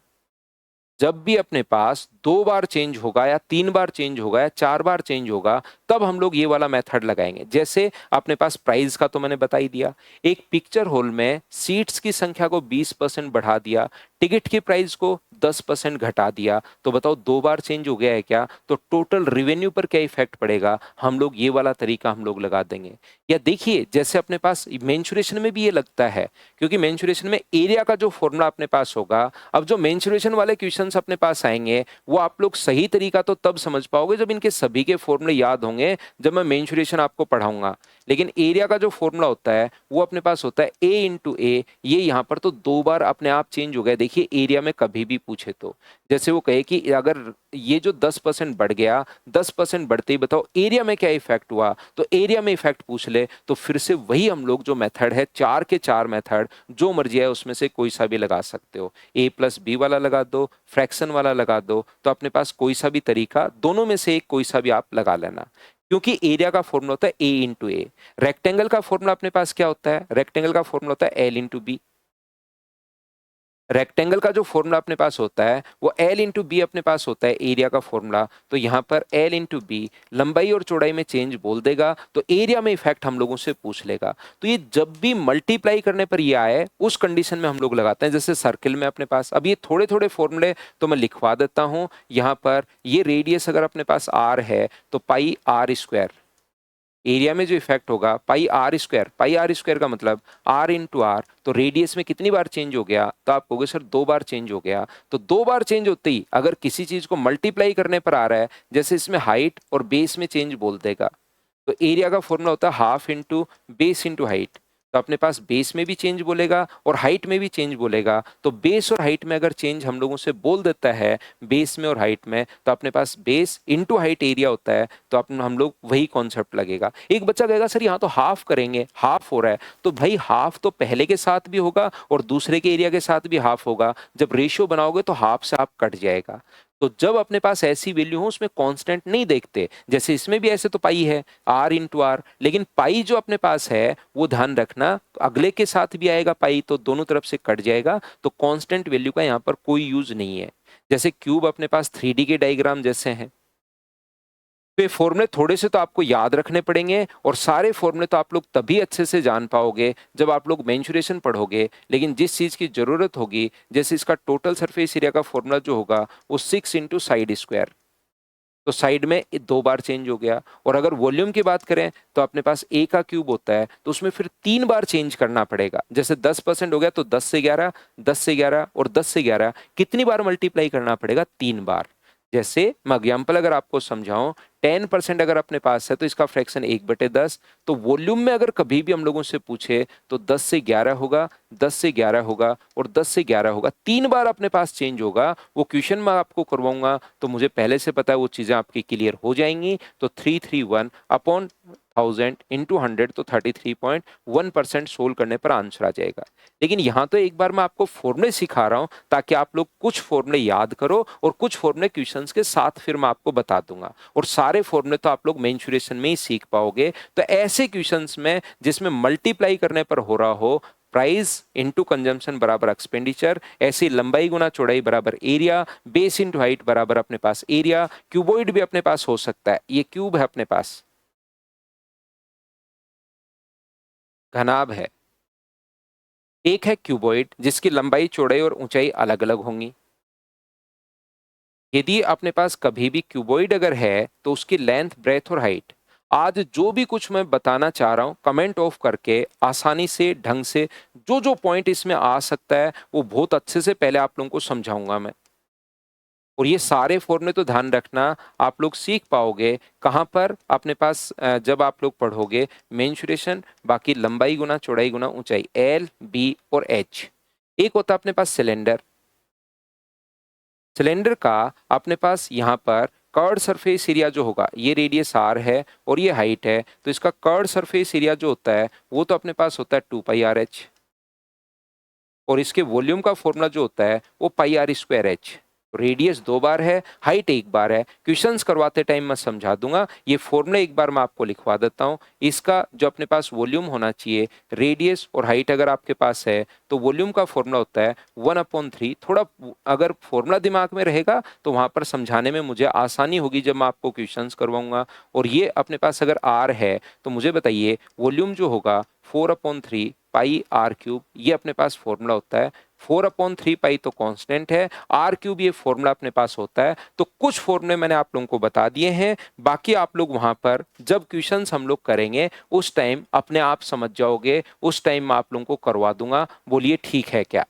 जब भी अपने पास 2 बार चेंज होगा या 3 बार चेंज होगा या 4 बार चेंज होगा, तब हम लोग ये वाला मेथड लगाएंगे। जैसे अपने पास प्राइस का तो मैंने बता ही दिया, एक पिक्चर हॉल में सीट्स की संख्या को 20% बढ़ा दिया, टिकट की प्राइस को 10% घटा दिया, तो बताओ 2 बार चेंज हो गया है क्या? तो टोटल रेवेन्यू पर क्या इफेक्ट पड़ेगा? हम लोग ये वाला तरीका हम लोग लगा देंगे। या देखिए जैसे अपने पास मेंसुरेशन में भी ये लगता है, क्योंकि मेंसुरेशन में एरिया का जो फॉर्मूला अपने पास होगा, अब जो मेंसुरेशन वाले क्वेश्चंस अपने पास आएंगे वो आप लोग सही तरीका तो तब समझ पाओगे जब इनके सभी के फॉर्मूले याद होंगे, जब मैं मेंसुरेशन आपको पढ़ाऊंगा। लेकिन एरिया का जो फॉर्मूला होता है वो अपने पास होता है a इंटू ए, ये यहाँ पर तो 2 बार अपने आप चेंज हो गया। देखिए एरिया में कभी भी पूछे तो, जैसे वो कहे कि अगर ये जो 10% बढ़ गया, 10% बढ़ते ही बताओ एरिया में क्या इफेक्ट हुआ, तो एरिया में इफेक्ट पूछ ले तो फिर से वही हम लोग जो मेथड है, 4 के 4 मेथड जो मर्जी है उसमें से कोई सा भी लगा सकते हो। a+b वाला लगा दो, फ्रैक्शन वाला लगा दो, तो अपने पास कोई सा भी तरीका, दोनों में से एक कोई सा भी आप लगा लेना। क्योंकि एरिया का फॉर्मूला होता है a इंटू ए, रेक्टेंगल का फॉर्मूला अपने पास क्या होता है, रेक्टेंगल का फॉर्मूला होता है l इंटू बी। रेक्टेंगल का जो फॉर्मूला अपने पास होता है वो L इंटू बी अपने पास होता है एरिया का फॉर्मूला। तो यहाँ पर L इंटू बी लंबाई और चौड़ाई में चेंज बोल देगा तो एरिया में इफेक्ट हम लोगों से पूछ लेगा। तो ये जब भी मल्टीप्लाई करने पर ये आए उस कंडीशन में हम लोग लगाते हैं। जैसे सर्किल में अपने पास अब ये थोड़े थोड़े फॉर्मूले तो मैं लिखवा देता हूँ। यहाँ पर ये रेडियस अगर अपने पास r है तो पाई r स्क्वायर, एरिया में जो इफेक्ट होगा पाई आर स्क्वायर का मतलब r इंटू आर, तो रेडियस में कितनी बार चेंज हो गया, तो आप कहोगे सर 2 बार चेंज हो गया। तो 2 बार चेंज होते ही अगर किसी चीज को मल्टीप्लाई करने पर आ रहा है, जैसे इसमें हाइट और बेस में चेंज बोल देगा, तो एरिया का फॉर्मूला होता है half into base into height. तो अपने पास बेस में भी चेंज बोलेगा और हाइट में भी चेंज बोलेगा। तो बेस और हाइट में अगर चेंज हम लोगों से बोल देता है बेस में और हाइट में, तो अपने पास बेस इंटू हाइट एरिया होता है। तो अपने हम लोग वही कॉन्सेप्ट लगेगा। एक बच्चा कहेगा सर यहाँ तो हाफ करेंगे, हाफ हो रहा है, तो भाई हाफ तो पहले के साथ भी होगा और दूसरे के एरिया के साथ भी हाफ होगा। जब रेशियो बनाओगे तो हाफ से हाफ कट जाएगा। तो जब अपने पास ऐसी वैल्यू हो उसमें कांस्टेंट नहीं देखते, जैसे इसमें भी ऐसे तो पाई है r इंटू आर, लेकिन पाई जो अपने पास है वो ध्यान रखना अगले के साथ भी आएगा पाई तो दोनों तरफ से कट जाएगा। तो कांस्टेंट वैल्यू का यहाँ पर कोई यूज नहीं है। जैसे क्यूब अपने पास 3D के डायग्राम जैसे हैं, तो ये फॉर्मूले थोड़े से तो आपको याद रखने पड़ेंगे और सारे फॉर्मूले तो आप लोग तभी अच्छे से जान पाओगे जब आप लोग मेंसुरेशन पढ़ोगे। लेकिन जिस चीज की जरूरत होगी, जैसे इसका टोटल सरफेस एरिया का फॉर्मूला जो होगा वो 6 इंटू साइड स्क्वायर, तो साइड में 2 बार चेंज हो गया। और अगर वॉल्यूम की बात करें तो अपने पास a का क्यूब होता है तो उसमें फिर 3 बार चेंज करना पड़ेगा। जैसे 10% हो गया तो 10 से 11, 10 से 11 और 10 से 11 कितनी बार मल्टीप्लाई करना पड़ेगा, 3 बार। जैसे मैं एग्जाम्पल अगर आपको समझाऊं, 10% अगर अपने पास है तो इसका फ्रैक्शन 1/10। तो वॉल्यूम में अगर कभी भी हम लोगों से पूछे तो 10 से 11 होगा, 10 से 11 होगा और 10 से 11 होगा, 3 बार अपने पास चेंज होगा। वो क्वेश्चन मैं आपको करवाऊंगा तो मुझे पहले से पता है वो चीजें आपकी क्लियर हो जाएंगी। तो 331 अपॉन 1000 इंटू 100 तो 33.1% सोल्व करने पर आंसर आ जाएगा। लेकिन यहाँ तो एक बार मैं आपको फॉर्मूले सिखा रहा हूँ ताकि आप लोग कुछ फॉर्मूले याद करो और कुछ फॉर्मूले क्वेश्चंस के साथ फिर मैं आपको बता दूंगा। और सारे फॉर्मूले तो आप लोग मेंसुरेशन में ही सीख पाओगे। तो ऐसे क्वेश्चंस में जिसमें मल्टीप्लाई करने पर हो रहा हो प्राइस इंटू कंजम्पशन बराबर एक्सपेंडिचर, ऐसे लंबाई गुना चौड़ाई बराबर एरिया, बेस इंटू हाइट बराबर अपने पास एरिया, क्यूबॉइड भी अपने पास हो सकता है, ये क्यूब है अपने पास, घनाभ है। एक है क्यूबॉइड जिसकी लंबाई चौड़ाई और ऊंचाई अलग अलग होंगी। यदि अपने पास कभी भी क्यूबॉइड अगर है तो उसकी लेंथ, ब्रेथ और हाइट, आज जो भी कुछ मैं बताना चाह रहा हूं कमेंट ऑफ करके आसानी से ढंग से जो जो पॉइंट इसमें आ सकता है वो बहुत अच्छे से पहले आप लोगों को समझाऊंगा मैं। और ये सारे फॉर्मूले तो ध्यान रखना आप लोग सीख पाओगे कहाँ पर, अपने पास जब आप लोग पढ़ोगे मेंसुरेशन, बाकी लंबाई गुना चौड़ाई गुना ऊंचाई एल बी और एच। एक होता है अपने पास सिलेंडर, सिलेंडर का अपने पास यहाँ पर कर्ड सरफेस एरिया जो होगा, ये रेडियस आर है और ये हाइट है, तो इसका कर्ड सरफेस एरिया जो होता है वो तो अपने पास होता है 2πr/h। और इसके वॉल्यूम का फॉर्मूला जो होता है वो πr²h। रेडियस 2 बार है, हाइट 1 बार है। क्वेश्चंस करवाते टाइम मैं समझा दूंगा। ये फॉर्मूला एक बार मैं आपको लिखवा देता हूँ। इसका जो अपने पास वॉल्यूम होना चाहिए, रेडियस और हाइट अगर आपके पास है तो वॉल्यूम का फॉर्मूला होता है 1/3। थोड़ा अगर फॉर्मूला दिमाग में रहेगा तो वहां पर समझाने में मुझे आसानी होगी जब मैं आपको क्वेश्चंस करवाऊंगा। और ये अपने पास अगर आर है तो मुझे बताइए वॉल्यूम जो होगा 4/3 पाई आर क्यूब, ये अपने पास फॉर्मूला होता है। 4/3 पाई तो कांस्टेंट है, आर क्यूब ये फॉर्मूला अपने पास होता है। तो कुछ फॉर्मूले मैंने आप लोगों को बता दिए हैं, बाकी आप लोग वहां पर जब क्वेश्चंस हम लोग करेंगे उस टाइम अपने आप समझ जाओगे, उस टाइम मैं आप लोगों को करवा दूंगा। बोलिए ठीक है क्या?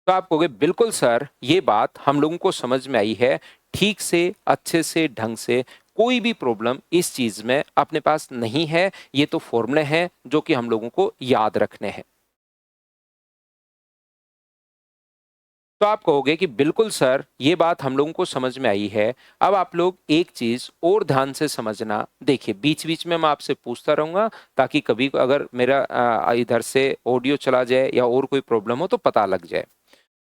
तो आप कहोगे बिल्कुल सर, ये बात हम लोगों को समझ में आई है, ठीक से अच्छे से ढंग से, कोई भी प्रॉब्लम इस चीज में अपने पास नहीं है। ये तो फॉर्मूले हैं जो कि हम लोगों को याद रखने हैं। तो आप कहोगे कि बिल्कुल सर, ये बात हम लोगों को समझ में आई है। अब आप लोग एक चीज और ध्यान से समझना। देखिए, बीच बीच में मैं आपसे पूछता रहूंगा ताकि कभी अगर मेरा इधर से ऑडियो चला जाए या और कोई प्रॉब्लम हो तो पता लग जाए।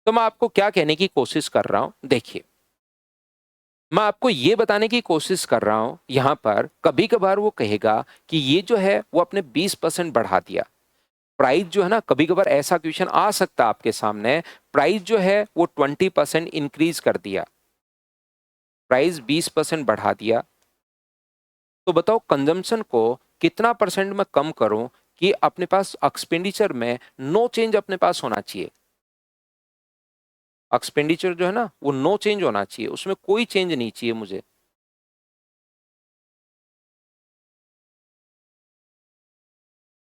तो मैं आपको क्या कहने की कोशिश कर रहा हूं, देखिए, मैं आपको ये बताने की कोशिश कर रहा हूं, यहां पर कभी कभार वो कहेगा कि ये जो है वो आपने 20% बढ़ा दिया। प्राइस जो है ना, कभी कभार ऐसा क्वेश्चन आ सकता है आपके सामने, प्राइस जो है वो 20% इंक्रीज कर दिया, प्राइस 20% बढ़ा दिया, तो बताओ कंजम्पशन को कितना परसेंट में कम करूं कि अपने पास एक्सपेंडिचर में नो चेंज अपने पास होना चाहिए। एक्सपेंडिचर जो है ना वो नो चेंज होना चाहिए, उसमें कोई चेंज नहीं चाहिए मुझे।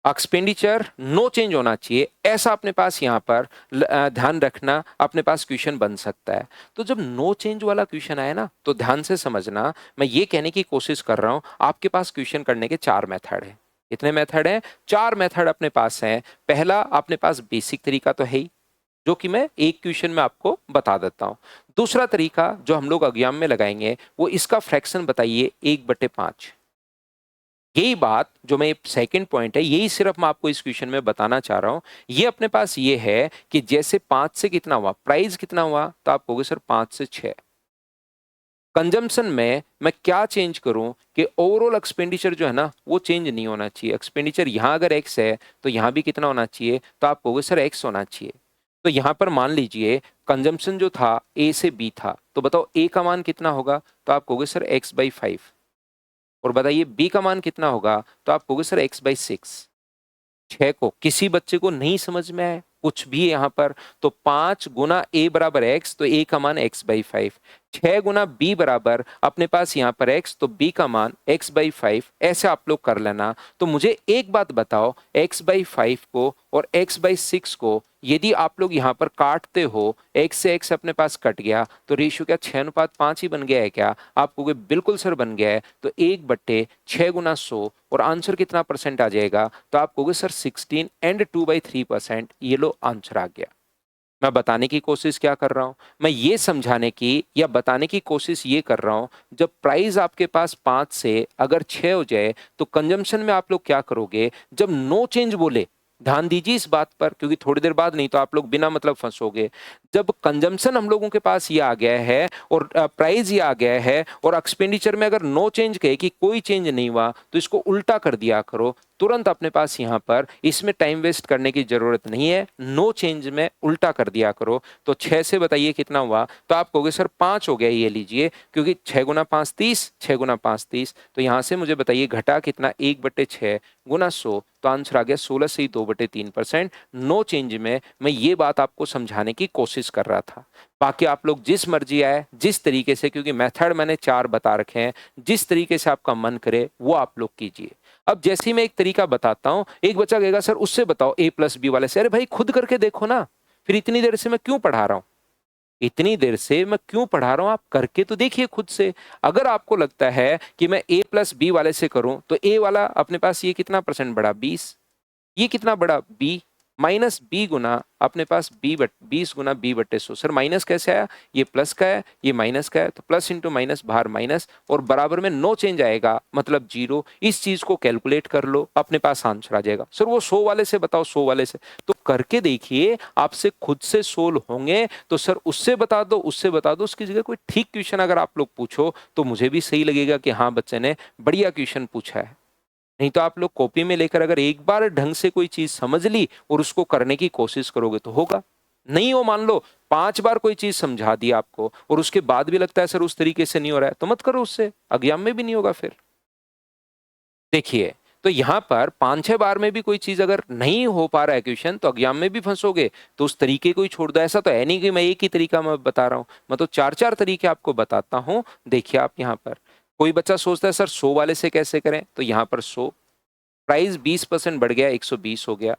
एक्सपेंडिचर नो चेंज होना चाहिए, ऐसा अपने पास यहाँ पर ध्यान रखना, अपने पास क्वेश्चन बन सकता है। तो जब नो चेंज वाला क्वेश्चन आए ना तो ध्यान से समझना, मैं ये कहने की कोशिश कर रहा हूं आपके पास क्वेश्चन करने के चार मेथड है। कितने मेथड हैं? चार मेथड अपने पास हैं। पहला अपने पास बेसिक तरीका तो है ही, जो कि मैं एक क्वेश्चन में आपको बता देता हूं। दूसरा तरीका जो हम लोग एग्जाम में लगाएंगे वो इसका फ्रैक्शन बताइए 1/5। यही बात जो मैं सेकंड पॉइंट है, यही सिर्फ मैं आपको इस क्वेश्चन में बताना चाह रहा हूं। ये अपने पास ये है कि जैसे 5 से कितना हुआ, प्राइस कितना हुआ, तो आप कहोगे सर 5 से 6। कंजम्पशन में मैं क्या चेंज करूं कि ओवरऑल एक्सपेंडिचर जो है ना वो चेंज नहीं होना चाहिए। एक्सपेंडिचर यहां अगर एक्स है तो यहां भी कितना होना चाहिए, तो आप कहोगे सर एक्स होना चाहिए। तो यहां पर मान लीजिए कंजम्पशन जो था ए से बी था, तो बताओ ए का मान कितना होगा, तो आप कहोगे सर x/5। और बताइए बी का मान कितना होगा, तो आप कहोगे सर x/6। 6 को किसी बच्चे को नहीं समझ में आए कुछ भी यहाँ पर, तो 5 गुना ए बराबर एक्स, तो ए का मान x/5। 6 गुना बी बराबर अपने पास यहाँ पर x, तो b का मान x/5। ऐसे आप लोग कर लेना। तो मुझे एक बात बताओ, x/5 को और x/6 को यदि आप लोग यहाँ पर काटते हो, x से x अपने पास कट गया, तो रेशियो क्या 6:5 ही बन गया है क्या? आप कहोगे बिल्कुल सर बन गया है। तो 1/6 गुना 100, और आंसर कितना परसेंट आ जाएगा, तो आप कहोगे सर 16 एंड 2/3%। ये लो आंसर आ गया। मैं बताने की कोशिश क्या कर रहा हूं, मैं ये समझाने की या बताने की कोशिश ये कर रहा हूं, जब प्राइस आपके पास 5 से अगर 6 हो जाए तो कंजम्पशन में आप लोग क्या करोगे, जब नो चेंज बोले, ध्यान दीजिए इस बात पर क्योंकि थोड़ी देर बाद नहीं तो आप लोग बिना मतलब फंसोगे। जब कंजम्पशन हम लोगों के पास ये आ गया है और प्राइस ये आ गया है और एक्सपेंडिचर में अगर नो चेंज कहे कि कोई चेंज नहीं हुआ, तो इसको उल्टा कर दिया करो तुरंत। अपने पास यहाँ पर इसमें टाइम वेस्ट करने की जरूरत नहीं है, नो चेंज में उल्टा कर दिया करो। तो 6 से बताइए कितना हुआ, तो आप कहोगे सर 5 हो गया, ये लीजिए, क्योंकि 6 गुना 5 30, 6 गुना 5 30। तो यहाँ से मुझे बताइए घटा कितना, 1/6 गुना 100, तो आंसर आ गया 16 से ही 2/3%। नो चेंज में मैं ये बात आपको समझाने की कोशिश कर रहा था। बाकी आप लोग जिस मर्जी आए, जिस तरीके से, क्योंकि मेथड मैंने 4 बता रखे हैं, जिस तरीके से आपका मन करे वो आप लोग कीजिए। अब जैसे ही मैं एक तरीका बताता हूं, एक बच्चा कहेगा सर उससे बताओ a+b वाले से। अरे भाई खुद करके देखो ना, फिर इतनी देर से मैं क्यों पढ़ा रहा हूं, इतनी देर से मैं क्यों पढ़ा रहा हूं, आप करके तो देखिए खुद से। अगर आपको लगता है कि मैं a+b वाले से करूं, तो a वाला अपने पास ये कितना परसेंट बढ़ा, 20। ये कितना बड़ा, b, माइनस बी गुना अपने पास b 20 गुना b/100। सर माइनस कैसे आया, ये प्लस का है, ये माइनस का है, तो प्लस इंटू माइनस बाहर माइनस, और बराबर में नो चेंज आएगा मतलब 0। इस चीज को कैलकुलेट कर लो, अपने पास आंसर आ जाएगा। सर वो 100 वाले से बताओ, 100 वाले से, तो करके देखिए, आपसे खुद से सोल्व होंगे। तो सर उससे बता दो, उससे बता दो, उसकी जगह कोई ठीक क्वेश्चन अगर आप लोग पूछो तो मुझे भी सही लगेगा कि हाँ बच्चे ने बढ़िया क्वेश्चन पूछा है। नहीं तो आप लोग कॉपी में लेकर अगर एक बार ढंग से कोई चीज समझ ली और उसको करने की कोशिश करोगे तो होगा। नहीं हो, मान लो 5 बार कोई चीज समझा दी आपको और उसके बाद भी लगता है सर उस तरीके से नहीं हो रहा है, तो मत करो, उससे एग्जाम में भी नहीं होगा फिर। देखिए, तो यहां पर 5-6 बार में भी कोई चीज अगर नहीं हो पा रहा है क्वेश्चन, तो एग्जाम में भी फंसोगे। तो उस तरीके को ही छोड़ दो। ऐसा तो है नहीं कि मैं एक ही तरीका मैं बता रहा हूं, मैं तो 4-4 तरीके आपको बताता हूं। देखिए आप यहाँ पर, कोई बच्चा सोचता है सर 100 वाले से कैसे करें, तो यहाँ पर 100, प्राइस 20% बढ़ गया, 120 हो गया।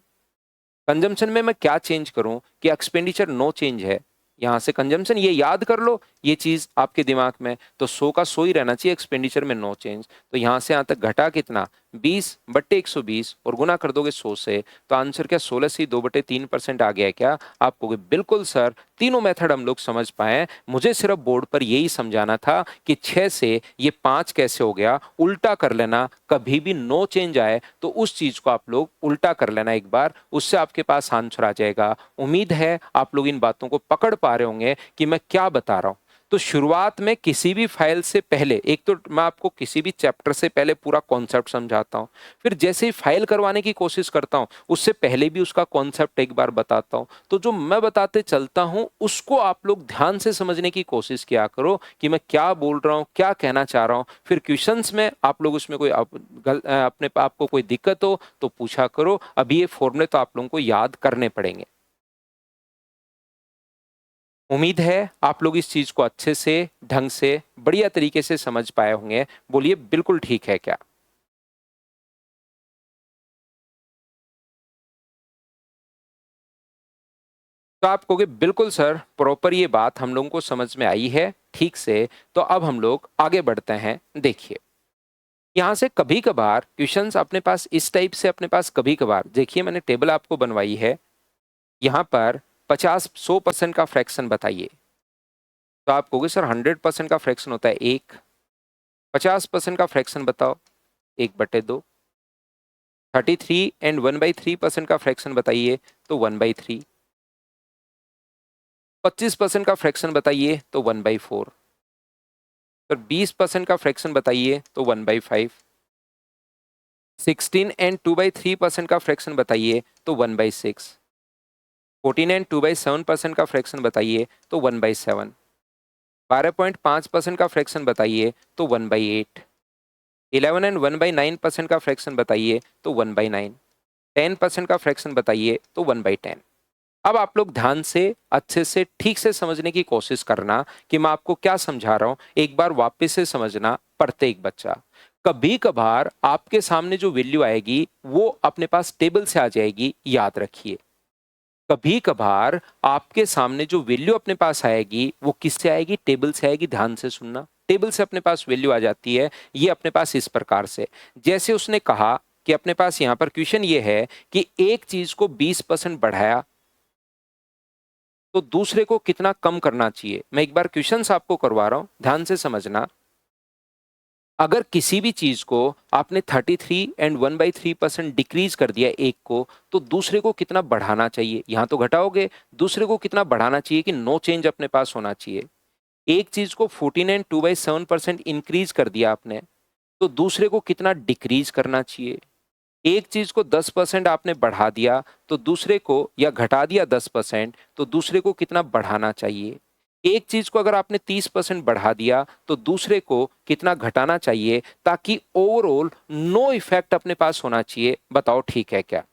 कंजम्पशन में मैं क्या चेंज करूं कि एक्सपेंडिचर नो चेंज है, यहां से कंजम्पशन ये याद कर लो, ये चीज आपके दिमाग में, तो 100 का 100 ही रहना चाहिए, एक्सपेंडिचर में नो चेंज। तो यहां से यहां तक घटा कितना, 20/120 और गुना कर दोगे 100 से, तो आंसर क्या 16/2/3% आ गया है क्या? आप कहोगे बिल्कुल सर, तीनों मेथड हम लोग समझ पाए, मुझे सिर्फ बोर्ड पर यही समझाना था कि 6 से ये 5 कैसे हो गया, उल्टा कर लेना। कभी भी नो चेंज आए तो उस चीज को आप लोग उल्टा कर लेना एक बार, उससे आपके पास आंसर आ जाएगा। उम्मीद है आप लोग इन बातों को पकड़ पा रहे होंगे कि मैं क्या बता रहा हूं। तो शुरुआत में किसी भी फाइल से पहले, एक तो मैं आपको किसी भी चैप्टर से पहले पूरा कॉन्सेप्ट समझाता हूं, फिर जैसे ही फाइल करवाने की कोशिश करता हूं उससे पहले भी उसका कॉन्सेप्ट एक बार बताता हूं। तो जो मैं बताते चलता हूं उसको आप लोग ध्यान से समझने की कोशिश किया करो कि मैं क्या बोल रहा हूं, क्या कहना चाह रहा हूं। फिर क्वेश्चंस में आप लोग उसमें कोई अपने आपको कोई दिक्कत हो तो पूछा करो। अभी ये फॉर्मूले तो आप लोगों को याद करने पड़ेंगे। उम्मीद है आप लोग इस चीज को अच्छे से, ढंग से, बढ़िया तरीके से समझ पाए होंगे। बोलिए बिल्कुल ठीक है क्या? तो आप कहोगे बिल्कुल सर, प्रॉपर ये बात हम लोगों को समझ में आई है ठीक से। तो अब हम लोग आगे बढ़ते हैं। देखिए यहां से कभी कभार क्वेश्चंस अपने पास इस टाइप से, अपने पास कभी कभार, देखिए मैंने टेबल आपको बनवाई है। यहां पर 50-100% का फ्रैक्शन बताइए। तो आप कहोगे सर 100% का फ्रैक्शन होता है 1। 50% का फ्रैक्शन बताओ, 1/2। 33 and 1/3% का फ्रैक्शन बताइए, तो 1/3। 25% का फ्रैक्शन बताइए तो 1/4। फिर 20% का फ्रैक्शन बताइए तो 1/5। 16 and 2/3% का फ्रैक्शन बताइए तो 1/6। 14 and 2/7% का फ्रैक्शन बताइए तो 1/7। 12.5% का फ्रैक्शन बताइए तो 1/8। 11 and 1/9% का फ्रैक्शन बताइए तो 1/9। 10% का फ्रैक्शन बताइए तो 1/10। अब आप लोग ध्यान से, अच्छे से, ठीक से समझने की कोशिश करना कि मैं आपको क्या समझा रहा हूं। एक बार वापस से समझना प्रत्येक बच्चा। कभी कभार आपके सामने जो वैल्यू आएगी वो अपने पास टेबल से आ जाएगी, याद रखिए। कभी कभार आपके सामने जो वैल्यू अपने पास आएगी वो किससे आएगी? टेबल से आएगी। ध्यान से सुनना, टेबल से अपने पास वैल्यू आ जाती है। ये अपने पास इस प्रकार से, जैसे उसने कहा कि अपने पास यहां पर क्वेश्चन ये है कि एक चीज को 20% बढ़ाया तो दूसरे को कितना कम करना चाहिए। मैं एक बार क्वेश्चंस आपको करवा रहा हूं, ध्यान से समझना। अगर किसी भी चीज को आपने 33 and 1/3% डिक्रीज कर दिया एक को, तो दूसरे को कितना बढ़ाना चाहिए? यहां तो घटाओगे, दूसरे को कितना बढ़ाना चाहिए कि नो चेंज अपने पास होना चाहिए। एक चीज को 14 and 2/7% इंक्रीज कर दिया आपने, तो दूसरे को कितना डिक्रीज करना चाहिए। एक चीज को 10% आपने बढ़ा दिया तो दूसरे को, या घटा दिया 10%, तो दूसरे को कितना बढ़ाना चाहिए। एक चीज को अगर आपने 30% बढ़ा दिया तो दूसरे को कितना घटाना चाहिए, ताकि ओवरऑल नो इफेक्ट अपने पास होना चाहिए। बताओ ठीक है क्या?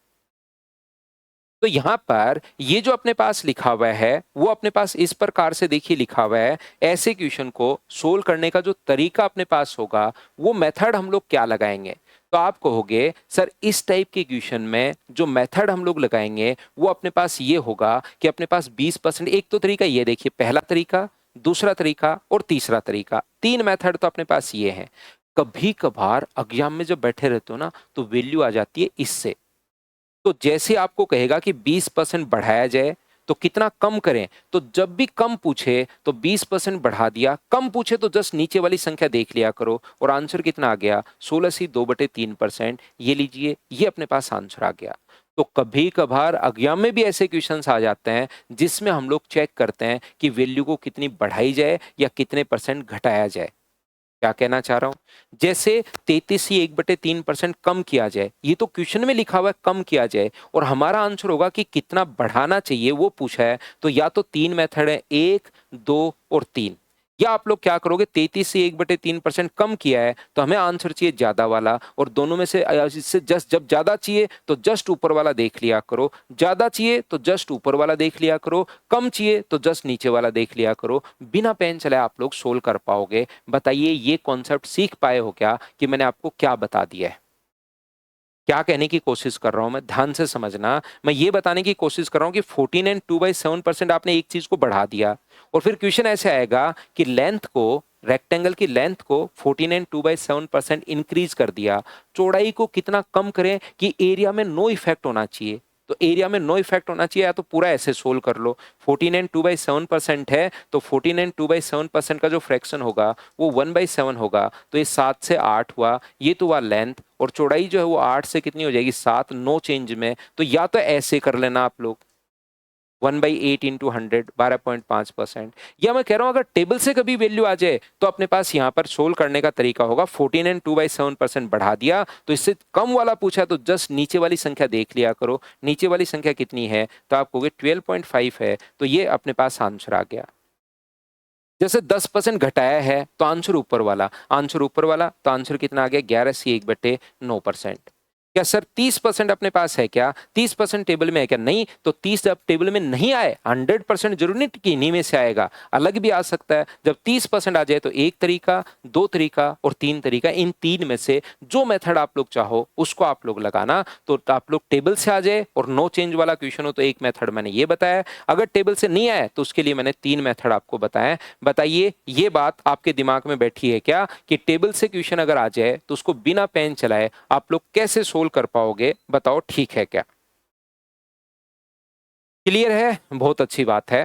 तो यहां पर ये जो अपने पास लिखा हुआ है वो अपने पास इस प्रकार से देखिए लिखा हुआ है। ऐसे क्वेश्चन को सोल्व करने का जो तरीका अपने पास होगा, वो मेथड हम लोग क्या लगाएंगे। तो आप कहोगे सर इस टाइप के क्वेश्चन में जो मेथड हम लोग लगाएंगे वो अपने पास ये होगा कि अपने पास 20%, एक तो तरीका ये देखिए, पहला तरीका, दूसरा तरीका और तीसरा तरीका, 3 मेथड तो अपने पास ये हैं। कभी कभार एग्जाम में जब बैठे रहते हो ना तो वैल्यू आ जाती है इससे। तो जैसे आपको कहेगा कि 20% बढ़ाया जाए तो कितना कम करें, तो जब भी कम पूछे तो 20% बढ़ा दिया, कम पूछे तो जस्ट नीचे वाली संख्या देख लिया करो। और आंसर कितना आ गया? 16/2/3%। ये लीजिए, ये अपने पास आंसर आ गया। तो कभी कभार एग्जाम में भी ऐसे क्वेश्चंस आ जाते हैं जिसमें हम लोग चेक करते हैं कि वैल्यू को कितनी बढ़ाई जाए या कितने परसेंट घटाया जाए। क्या कहना चाह रहा हूं? जैसे 33 ही 1/3% कम किया जाए, ये तो क्वेश्चन में लिखा हुआ है कम किया जाए, और हमारा आंसर होगा कि कितना बढ़ाना चाहिए वो पूछा है। तो या तो 3 मेथड है, 1, 2 और 3। या आप लोग क्या करोगे, 33 से 1/3% कम किया है तो हमें आंसर चाहिए ज्यादा वाला, और दोनों में से इससे जस्ट, जब ज्यादा चाहिए तो जस्ट ऊपर वाला देख लिया करो, ज्यादा चाहिए तो जस्ट ऊपर वाला देख लिया करो, कम चाहिए तो जस्ट नीचे वाला देख लिया करो। बिना पेन चले आप लोग सोल्व कर पाओगे। बताइए ये कॉन्सेप्ट सीख पाए हो क्या कि मैंने आपको क्या बता दिया है? क्या कहने की कोशिश कर रहा हूं मैं, ध्यान से समझना। मैं ये बताने की कोशिश कर रहा हूं कि 14 and 2/7% आपने एक चीज को बढ़ा दिया, और फिर क्वेश्चन ऐसे आएगा कि लेंथ को रेक्टेंगल की लेंथ को 14 एंड 2/7% इंक्रीज कर दिया, चौड़ाई को कितना कम करें कि एरिया में नो इफेक्ट होना चाहिए। तो एरिया में नो इफेक्ट होना चाहिए, या तो पूरा ऐसे सोल्व कर लो। 14 एंड 2/7% है, तो 14 एंड 2/7% का जो फ्रैक्शन होगा वो 1/7 होगा, तो ये 7 से 8 हुआ, ये तो हुआ लेंथ, और चौड़ाई जो है वो 8 से कितनी हो जाएगी, 7, नो चेंज में। तो या तो ऐसे कर लेना आप लोग, 1/8 इंटू 100, 12.5%। या मैं कह रहा हूं अगर टेबल से कभी वैल्यू आ जाए तो अपने पास यहां पर सोल्व करने का तरीका होगा, 14 एंड 2/7% बढ़ा दिया, तो इससे कम वाला पूछा तो जस्ट नीचे वाली संख्या देख लिया करो, नीचे वाली संख्या कितनी है, तो आप कहोगे 12.5 है, तो ये अपने पास आंसर आ गया। जैसे 10% घटाया है तो आंसर ऊपर वाला, आंसर ऊपर वाला, तो आंसर कितना आ गया, 11/1/9%। क्या सर 30% अपने पास है क्या, 30% टेबल में है क्या, नहीं, तो 30 जब टेबल में नहीं आए, 100% जरूरी नहीं कि इन्हीं में से आएगा, अलग भी आ सकता है। जब 30% आ जाए तो एक तरीका, दो तरीका और तीन तरीका, इन तीन में से जो मेथड आप लोग चाहो उसको आप लोग लगाना। तो आप लोग टेबल से आ जाए और नो चेंज वाला क्वेश्चन हो तो एक मेथड मैंने ये बताया, अगर टेबल से नहीं आए तो उसके लिए मैंने तीन मेथड आपको बताया। बताइए ये बात आपके दिमाग में बैठी है क्या कि टेबल से क्वेश्चन अगर आ जाए तो उसको बिना पेन चलाए आप लोग कैसे सोल्व कर पाओगे, बताओ ठीक है क्या? क्लियर है? बहुत अच्छी बात है।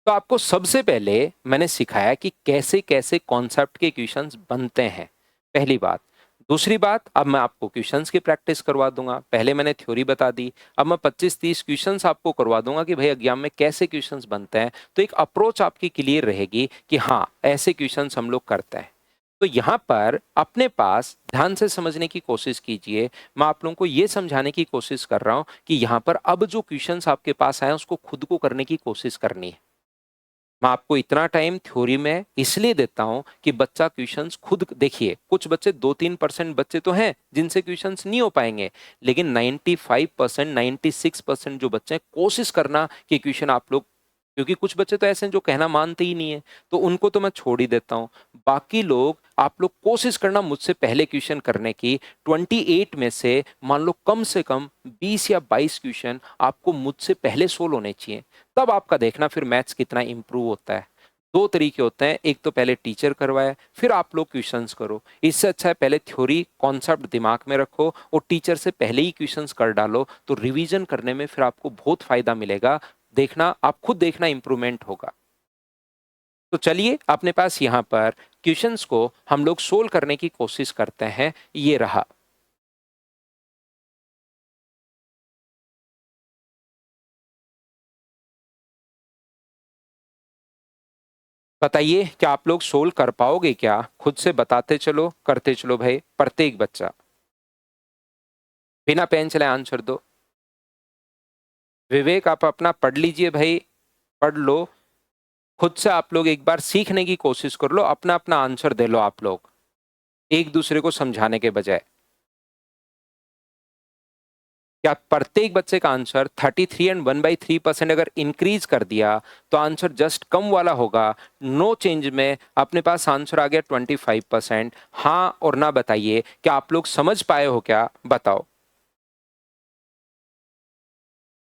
तो आपको सबसे पहले मैंने सिखाया कि कैसे कैसे कॉन्सेप्ट के क्वेश्चंस बनते हैं, पहली बात। दूसरी बात, अब मैं आपको क्वेश्चंस की प्रैक्टिस करवा दूंगा, पहले मैंने थ्योरी बता दी, अब मैं 25-30 क्वेश्चंस आपको करवा दूंगा कि भाई एग्जाम में कैसे क्वेश्चंस बनते हैं, तो एक अप्रोच आपकी क्लियर रहेगी कि हाँ ऐसे क्वेश्चंस हम लोग करते हैं। तो यहाँ पर अपने पास ध्यान से समझने की कोशिश कीजिए, मैं आप लोगों को ये समझाने की कोशिश कर रहा हूँ कि यहाँ पर अब जो क्वेश्चंस आपके पास आए उसको खुद को करने की कोशिश करनी है। मैं आपको इतना टाइम थ्योरी में इसलिए देता हूं कि बच्चा क्वेश्चंस खुद देखिए, कुछ बच्चे 2-3% बच्चे तो हैं जिनसे क्वेश्चंस नहीं हो पाएंगे, लेकिन 95%, 96% जो बच्चे हैं, कोशिश करना कि क्वेश्चन आप लोग, क्योंकि कुछ बच्चे तो ऐसे हैं जो कहना मानते ही नहीं है, तो उनको तो मैं छोड़ ही देता हूं। बाकी लोग, आप लोग कोशिश करना मुझसे पहले क्वेश्चन करने की। 28 में मान लो कम से कम 20 या 22 क्वेश्चन आपको मुझसे पहले सोल्व होने चाहिए, तब आपका देखना फिर मैथ्स कितना इंप्रूव होता है। दो तरीके होते हैं, एक तो पहले टीचर करवाए फिर आप लोग क्वेश्चंस करो, इससे अच्छा है पहले थ्योरी कॉन्सेप्ट दिमाग में रखो और टीचर से पहले ही क्वेश्चंस कर डालो, तो रिवीजन करने में फिर आपको बहुत फायदा मिलेगा। देखना, आप खुद देखना इंप्रूवमेंट होगा। तो चलिए अपने पास यहाँ पर क्वेश्चंस को हम लोग सोल्व करने की कोशिश करते हैं, ये रहा। बताइए क्या आप लोग सोल्व कर पाओगे क्या? खुद से बताते चलो, करते चलो भाई, प्रत्येक बच्चा बिना पेन चलाए आंसर दो। विवेक आप अपना पढ़ लीजिए भाई, पढ़ लो, खुद से आप लोग एक बार सीखने की कोशिश कर लो, अपना अपना आंसर दे लो आप लोग, एक दूसरे को समझाने के बजाय। क्या प्रत्येक बच्चे का आंसर 33 एंड 1/3% अगर इंक्रीज कर दिया तो आंसर जस्ट कम वाला होगा, नो चेंज में अपने पास आंसर आ गया 25%। हाँ और ना बताइए, क्या आप लोग समझ पाए हो क्या, बताओ।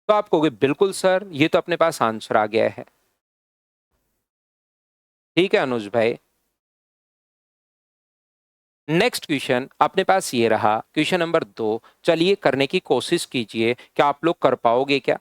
तो आप कहोगे बिल्कुल सर, ये तो अपने पास आंसर आ गया है। ठीक है अनुज भाई। नेक्स्ट क्वेश्चन अपने पास ये रहा, क्वेश्चन नंबर 2, चलिए करने की कोशिश कीजिए, क्या आप लोग कर पाओगे क्या?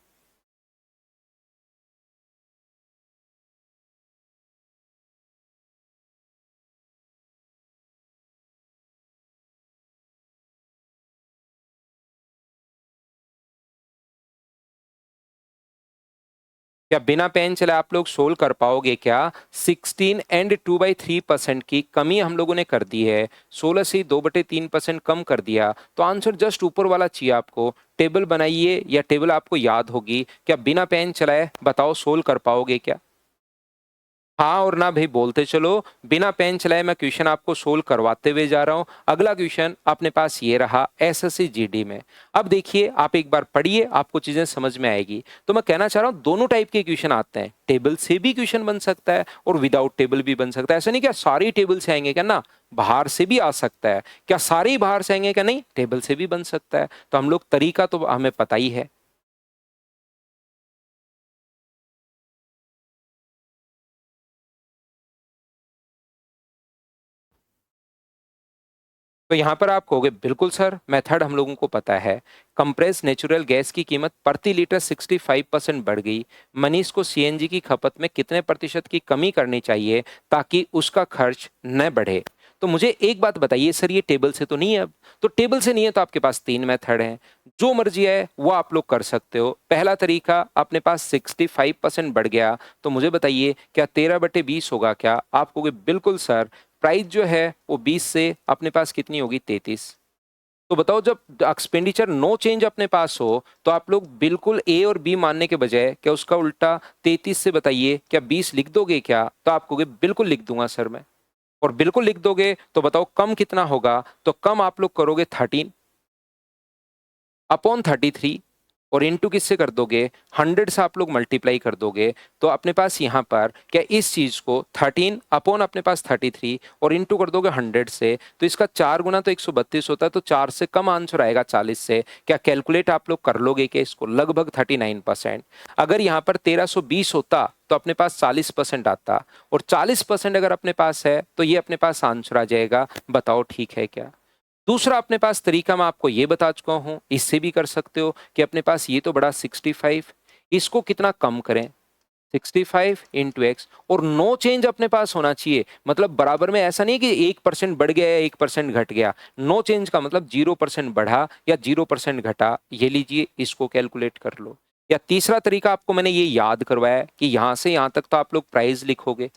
क्या बिना पेन चले आप लोग सोल्व कर पाओगे क्या? 16 एंड 2/3% की कमी हम लोगों ने कर दी है, 16 से 2/3% कम कर दिया, तो आंसर जस्ट ऊपर वाला चाहिए आपको। टेबल बनाइए या टेबल आपको याद होगी, क्या बिना पेन चलाए बताओ सोल्व कर पाओगे क्या? हाँ और ना भाई बोलते चलो, बिना पेन चलाए मैं क्वेश्चन आपको सोल्व करवाते हुए जा रहा हूं। अगला क्वेश्चन अपने पास ये रहा, एसएससी जीडी में। अब देखिए आप एक बार पढ़िए, आपको चीजें समझ में आएगी। तो मैं कहना चाह रहा हूं दोनों टाइप के क्वेश्चन आते हैं, टेबल से भी क्वेश्चन बन सकता है और विदाउट टेबल भी बन सकता है। ऐसा नहीं क्या सारे टेबल से आएंगे क्या, ना, बाहर से भी आ सकता है। क्या सारे ही बाहर से आएंगे क्या, नहीं, टेबल से भी बन सकता है। तो हम लोग तरीका तो हमें पता ही है। तो यहाँ पर आप कहोगे बिल्कुल सर, मेथड हम लोगों को पता है। कंप्रेस नेचुरल गैस की कीमत प्रति लीटर 65% बढ़ गई। मनीष को सीएनजी की खपत में कितने प्रतिशत की कमी करनी चाहिए ताकि उसका खर्च न बढ़े? तो मुझे एक बात बताइए सर, ये टेबल से तो नहीं है अब? तो टेबल से नहीं है तो आपके पास 3 मेथड हैं। जो मर्जी है वो आप लोग कर सकते हो। पहला तरीका, अपने पास 65% बढ़ गया, तो मुझे बताइए क्या 13/20 होगा क्या? आप कहोगे बिल्कुल सर, प्राइस जो है वो 20 से अपने पास कितनी होगी? 33। तो बताओ, जब एक्सपेंडिचर नो चेंज अपने पास हो तो आप लोग बिल्कुल ए और बी मानने के बजाय क्या उसका उल्टा 33 से बताइए क्या 20 लिख दोगे क्या? तो आप कहोगे बिल्कुल लिख दूंगा सर मैं। और बिल्कुल लिख दोगे तो बताओ कम कितना होगा? तो कम आप लोग करोगे 13 अपॉन 33 और इनटू किससे कर दोगे? 100 से आप लोग मल्टीप्लाई कर दोगे। तो अपने पास यहाँ पर क्या इस चीज को 13 अपॉन अपने पास 33 और इनटू कर दोगे 100 से, तो इसका 4 गुना तो 132 होता है, तो 4 से कम आंसर आएगा 40 से। क्या कैलकुलेट आप लोग कर लोगे कि इसको? लगभग 39%। अगर यहाँ पर 1320 होता तो अपने पास 40% आता, और 40% अगर अपने पास है तो ये अपने पास आंसर आ जाएगा। बताओ ठीक है क्या? दूसरा अपने पास तरीका मैं आपको ये बता चुका हूं, इससे भी कर सकते हो कि अपने पास ये तो बड़ा 65, इसको कितना कम करें? 65 इंटू एक्स, और नो चेंज अपने पास होना चाहिए। मतलब बराबर में ऐसा नहीं कि 1% बढ़ गया या 1% घट गया। नो चेंज का मतलब 0% बढ़ा या 0% घटा। ये लीजिए, इसको कैलकुलेट कर लो। या तीसरा तरीका आपको मैंने ये याद करवाया कि यहां से यहां तक तो आप लोग प्राइस लिखोगे।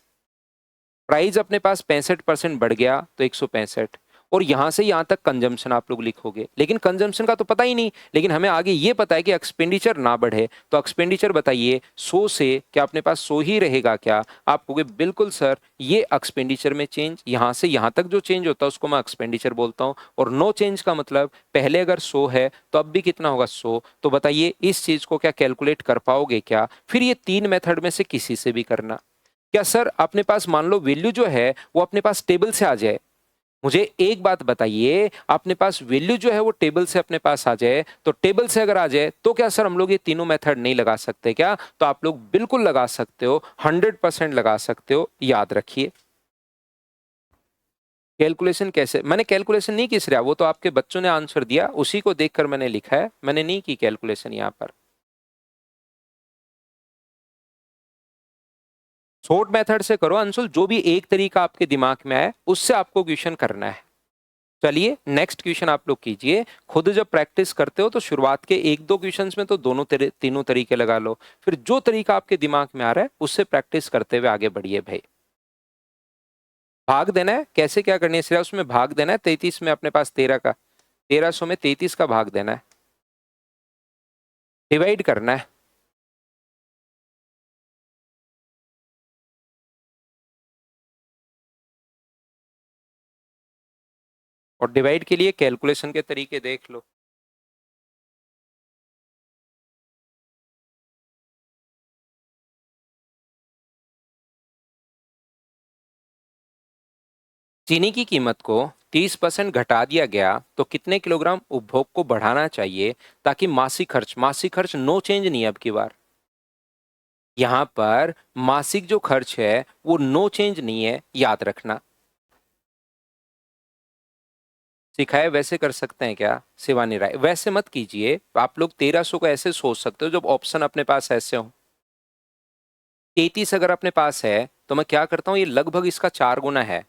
प्राइस अपने पास 65% बढ़ गया तो 165, और यहां से यहां तक कंजम्पशन आप लोग लिखोगे। लेकिन कंजम्पशन का तो पता ही नहीं, लेकिन हमें आगे ये पता है कि एक्सपेंडिचर ना बढ़े। तो एक्सपेंडिचर बताइए 100 से क्या अपने पास 100 ही रहेगा क्या? आप कहोगे बिल्कुल सर, ये एक्सपेंडिचर में चेंज, यहां से यहां तक जो चेंज होता है उसको मैं एक्सपेंडिचर बोलता हूं। और नो चेंज का मतलब पहले अगर 100 है तो अब भी कितना होगा? 100। तो बताइए इस चीज को क्या कैलकुलेट कर पाओगे क्या? फिर ये 3 मेथड में से किसी से भी करना। क्या सर अपने पास मान लो वैल्यू जो है वो अपने पास टेबल से आ जाए? मुझे एक बात बताइए, अपने पास वैल्यू जो है वो टेबल से अपने पास आ जाए, तो टेबल से अगर आ जाए तो क्या सर हम लोग ये तीनों मेथड नहीं लगा सकते क्या? तो आप लोग बिल्कुल लगा सकते हो, 100% लगा सकते हो। याद रखिए। कैलकुलेशन कैसे? मैंने कैलकुलेशन नहीं किस रहा, वो तो आपके बच्चों ने आंसर दिया, उसी को देखकर मैंने लिखा है, मैंने नहीं की कैलकुलेशन यहाँ पर। शॉर्ट मेथड से करो अंशुल, जो भी एक तरीका आपके दिमाग में आए उससे आपको क्वेश्चन करना है। चलिए नेक्स्ट क्वेश्चन आप लोग कीजिए। खुद जब प्रैक्टिस करते हो तो शुरुआत के 1-2 क्वेश्चंस में तो तीनों तरीके लगा लो, फिर जो तरीका आपके दिमाग में आ रहा है उससे प्रैक्टिस करते हुए आगे बढ़िए भाई। भाग देना है, कैसे क्या करनी है? सिर्फ उसमें भाग देना है। 33 में अपने पास 13 का, 1300 में 33 का भाग देना है, डिवाइड करना है। और डिवाइड के लिए कैलकुलेशन के तरीके देख लो। चीनी की कीमत को 30% घटा दिया गया तो कितने किलोग्राम उपभोग को बढ़ाना चाहिए ताकि मासिक खर्च नो चेंज नहीं है अब की बार? यहाँ पर मासिक जो खर्च है वो नो चेंज नहीं है, याद रखना। सिखाए वैसे कर सकते हैं क्या शिवानी राय? वैसे मत कीजिए, आप लोग 1300 को ऐसे सोच सकते हो जब ऑप्शन अपने पास ऐसे हो। 33 अगर अपने पास है तो मैं क्या करता हूँ, ये लगभग इसका 4 गुना है।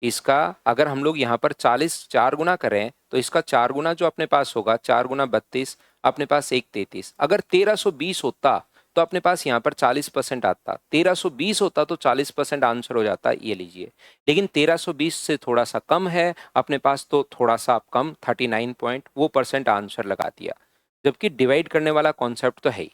इसका अगर हम लोग यहाँ पर 40 4 गुना करें तो इसका 4 गुना जो अपने पास होगा, 4 गुना 32, अपने पास एक 33। अगर 1320 होता तो अपने पास यहाँ पर 40% आता। 1320 होता तो 40% आंसर हो जाता, ये लीजिए। लेकिन 1320 से थोड़ा सा कम है अपने पास, तो थोड़ा सा आप कम 39 पॉइंट वो परसेंट आंसर लगा दिया। जबकि डिवाइड करने वाला कॉन्सेप्ट तो है ही।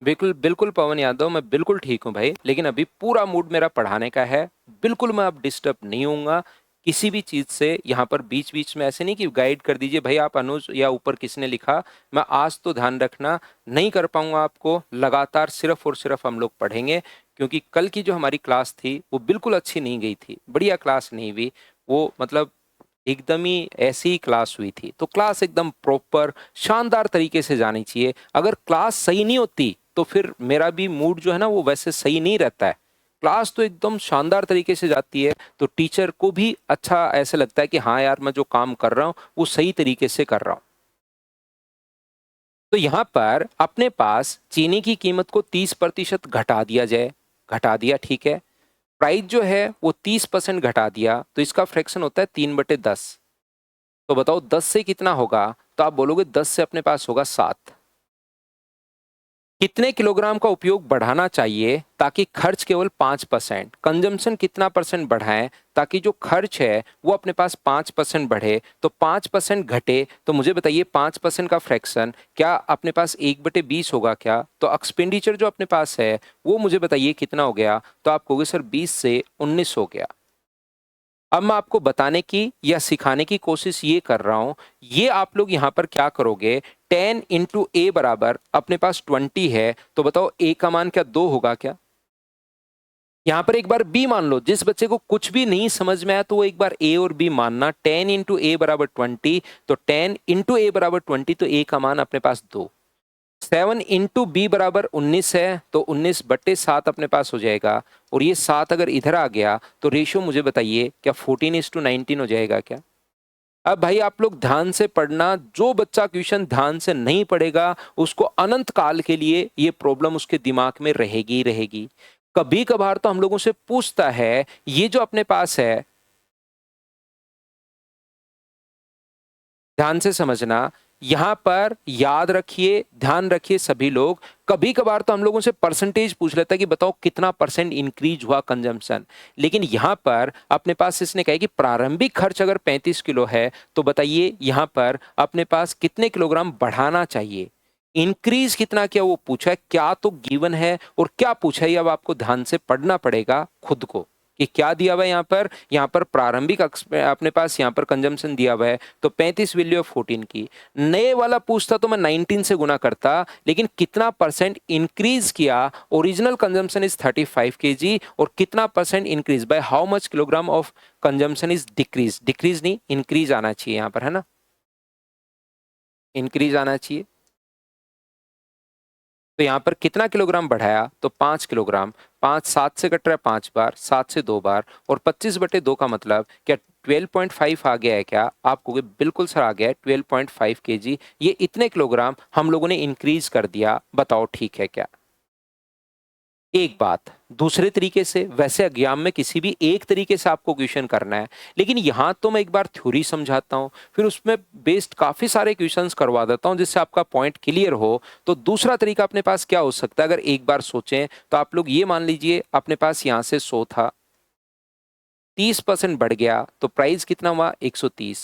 बिल्कुल बिल्कुल पवन यादव, मैं बिल्कुल ठीक हूँ भाई, लेकिन अभी पूरा मूड मेरा पढ़ाने का है। बिल्कुल मैं अब डिस्टर्ब नहीं होऊंगा किसी भी चीज से। यहाँ पर बीच बीच में ऐसे नहीं कि गाइड कर दीजिए भाई आप अनुज या ऊपर किसने लिखा। मैं आज तो ध्यान रखना नहीं कर पाऊंगा आपको। लगातार सिर्फ और सिर्फ हम लोग पढ़ेंगे, क्योंकि कल की जो हमारी क्लास थी वो बिल्कुल अच्छी नहीं गई थी, बढ़िया क्लास नहीं हुई वो। मतलब एकदम ही ऐसी ही क्लास हुई थी। तो क्लास एकदम प्रॉपर शानदार तरीके से जानी चाहिए। अगर क्लास सही नहीं होती तो फिर मेरा भी मूड जो है ना वो वैसे सही नहीं रहता है। क्लास तो एकदम शानदार तरीके से जाती है, तो टीचर को भी अच्छा ऐसा लगता है कि हाँ यार, मैं जो काम कर रहा हूँ वो सही तरीके से कर रहा हूँ। तो यहाँ पर अपने पास चीनी की कीमत को 30% घटा दिया जाए, घटा दिया, ठीक है। प्राइस जो है वो 30% घटा दिया, तो इसका फ्रैक्शन होता है 3/10। तो बताओ 10 से कितना होगा? तो आप बोलोगे 10 से अपने पास होगा 7। कितने किलोग्राम का उपयोग बढ़ाना चाहिए ताकि खर्च केवल 5%, कंजम्पशन कितना परसेंट बढ़ाएं ताकि जो खर्च है वो अपने पास 5% बढ़े? तो 5% घटे, तो मुझे बताइए 5% का फ्रैक्शन क्या अपने पास 1/20 होगा क्या? तो एक्सपेंडिचर जो अपने पास है वो मुझे बताइए कितना हो गया? तो आप कहोगे सर 20 से 19 हो गया। अब मैं आपको बताने की या सिखाने की कोशिश ये कर रहा हूं, ये आप लोग यहां पर क्या करोगे, 10 इंटू ए बराबर अपने पास 20 है, तो बताओ ए का मान क्या 2 होगा क्या? यहां पर एक बार बी मान लो, जिस बच्चे को कुछ भी नहीं समझ में आया तो वो एक बार ए और बी मानना। 10 इंटू ए बराबर 20, तो 10 इंटू ए बराबर 20, तो ए का मान अपने पास 2। 7 इंटू बी बराबर 19 है, तो 19/7 अपने पास हो जाएगा। और ये 7 अगर इधर आ गया तो रेशियो मुझे बताइए क्या 14:19 हो जाएगा क्या? अब भाई आप लोग ध्यान से पढ़ना, जो बच्चा क्वेश्चन ध्यान से नहीं पढ़ेगा उसको अनंत काल के लिए ये प्रॉब्लम उसके दिमाग में रहेगी ही रहेगी। कभी कभार तो हम लोगों से पूछता है, ये जो अपने पास है, ध्यान से समझना, यहां पर याद रखिए, ध्यान रखिए सभी लोग, कभी कभार तो हम लोगों से परसेंटेज पूछ लेता है कि बताओ कितना परसेंट इंक्रीज हुआ कंजम्पशन। लेकिन यहां पर अपने पास इसने कहा कि प्रारंभिक खर्च अगर 35 किलो है, तो बताइए यहां पर अपने पास कितने किलोग्राम बढ़ाना चाहिए, इंक्रीज कितना किया वो पूछा है। क्या तो गिवन है और क्या पूछा है, ये अब आपको ध्यान से पढ़ना पड़ेगा खुद को कि क्या दिया हुआ है। यहाँ पर प्रारंभिक अपने पास यहाँ पर कंजम्पशन दिया हुआ है, तो 35 वैल्यू है 14 की। नए वाला पूछता तो मैं 19 से गुना करता, लेकिन कितना परसेंट इंक्रीज किया, ओरिजिनल कंजम्पशन इज 35 kg, और कितना percent increase by how much kilogram of consumption is decrease, decrease नहीं इंक्रीज आना चाहिए यहाँ पर, है ना, इंक्रीज आना चाहिए। तो यहाँ पर कितना किलोग्राम बढ़ाया, तो 5 किलोग्राम। 5 7 से कट रहा है 5 बार, 7 से 2 बार, और 25/2 का मतलब क्या 12.5 आ गया है क्या? आप कहोगे बिल्कुल सर आ गया है 12.5 kg, ये इतने किलोग्राम हम लोगों ने इंक्रीज कर दिया, बताओ ठीक है क्या? एक बात दूसरे तरीके से, वैसे एग्जाम में किसी भी एक तरीके से आपको क्वेश्चन करना है, लेकिन यहां तो मैं एक बार थ्योरी समझाता हूं, फिर उसमें बेस्ड काफी सारे क्वेश्चंस करवा देता हूं जिससे आपका पॉइंट क्लियर हो। तो दूसरा तरीका अपने पास क्या हो सकता है, अगर एक बार सोचें तो आप लोग ये मान लीजिए अपने पास यहां से 100 था, 30% बढ़ गया, तो प्राइस कितना हुआ 130।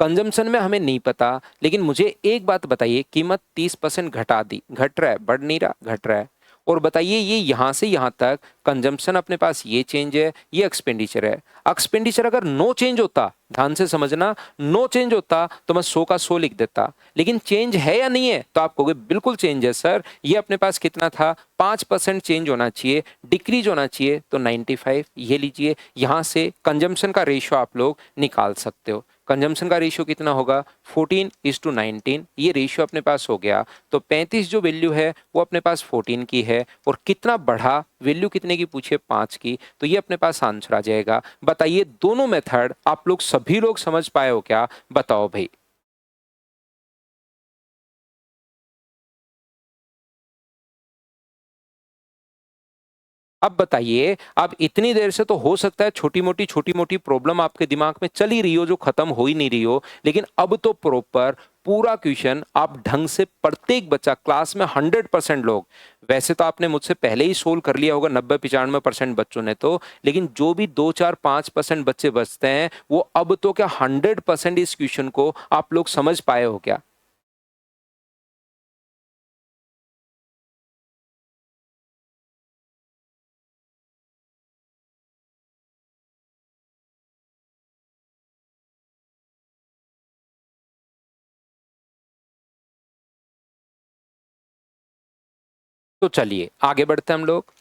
कंजम्पशन में हमें नहीं पता, लेकिन मुझे एक बात बताइए, कीमत 30% घटा दी, घट रहा है, बढ़ नहीं रहा, घट रहा है। और बताइए ये यहां से यहां तक कंजम्पशन अपने पास ये चेंज है, ये एक्सपेंडिचर है। एक्सपेंडिचर अगर नो चेंज होता, ध्यान से समझना, नो चेंज होता तो मैं 100 का 100 लिख देता, लेकिन चेंज है या नहीं है, तो आप कहोगे बिल्कुल चेंज है सर। ये अपने पास कितना था, 5% चेंज होना चाहिए, डिक्रीज होना चाहिए, तो 95। ये लीजिए, यहां से कंजम्पशन का रेशियो आप लोग निकाल सकते हो। कंजम्पशन का रेशियो कितना होगा 14:19, ये रेशियो अपने पास हो गया। तो 35 जो वैल्यू है वो अपने पास 14 की है, और कितना बढ़ा, वैल्यू कितने की पूछे 5 की, तो ये अपने पास आंसर आ जाएगा। बताइए दोनों मेथड आप लोग सभी लोग समझ पाए हो क्या, बताओ भाई। अब बताइए, अब इतनी देर से तो हो सकता है छोटी मोटी प्रॉब्लम आपके दिमाग में चल ही रही हो जो खत्म हो ही नहीं रही हो, लेकिन अब तो प्रॉपर पूरा क्वेश्चन आप ढंग से, प्रत्येक बच्चा क्लास में 100% लोग, वैसे तो आपने मुझसे पहले ही सोल्व कर लिया होगा 90-95% बच्चों ने तो, लेकिन जो भी 2 4 5% बच्चे बचते हैं वो अब तो क्या 100% इस क्वेश्चन को आप लोग समझ पाए हो क्या? तो चलिए आगे बढ़ते हैं हम लोग।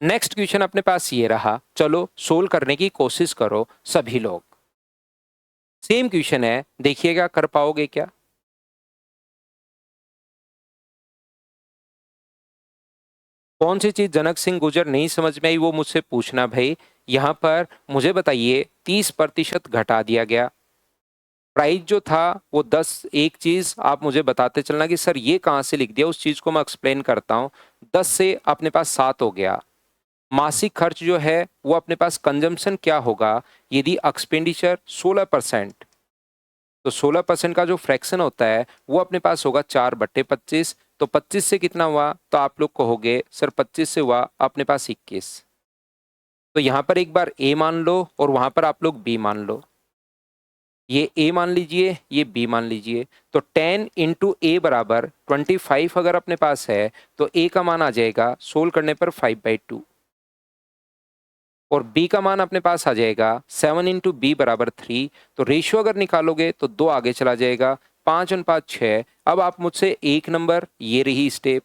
नेक्स्ट क्वेश्चन अपने पास ये रहा, चलो सोल्व करने की कोशिश करो सभी लोग। सेम क्वेश्चन है, देखिएगा कर पाओगे क्या। कौन सी चीज जनक सिंह गुर्जर नहीं समझ में आई वो मुझसे पूछना भाई। यहां पर मुझे बताइए 30% घटा दिया गया। प्राइस जो था वो 10, एक चीज आप मुझे बताते चलना कि सर ये कहां से लिख दिया, उस चीज को मैं एक्सप्लेन करता हूं। 10 से अपने पास 7 हो गया। मासिक खर्च जो है वो अपने पास कंजम्पशन क्या होगा, यदि एक्सपेंडिचर 16%, तो 16% का जो फ्रैक्शन होता है वो अपने पास होगा 4/25। तो 25 से कितना हुआ, तो आप लोग कहोगे सर 25 से हुआ अपने पास 21। तो यहां पर एक बार ए मान लो और वहां पर आप लोग बी मान लो। ये ए मान लीजिए, ये बी मान लीजिए। तो 10 इंटू ए बराबर 25 अगर अपने पास है तो ए का मान आ जाएगा सोल्व करने पर 5/2, और बी का मान अपने पास आ जाएगा 7 इंटू बी बराबर 3। तो रेशियो अगर निकालोगे तो 2 आगे चला जाएगा, 5 और 5 6। अब आप मुझसे 1 नंबर ये रही स्टेप,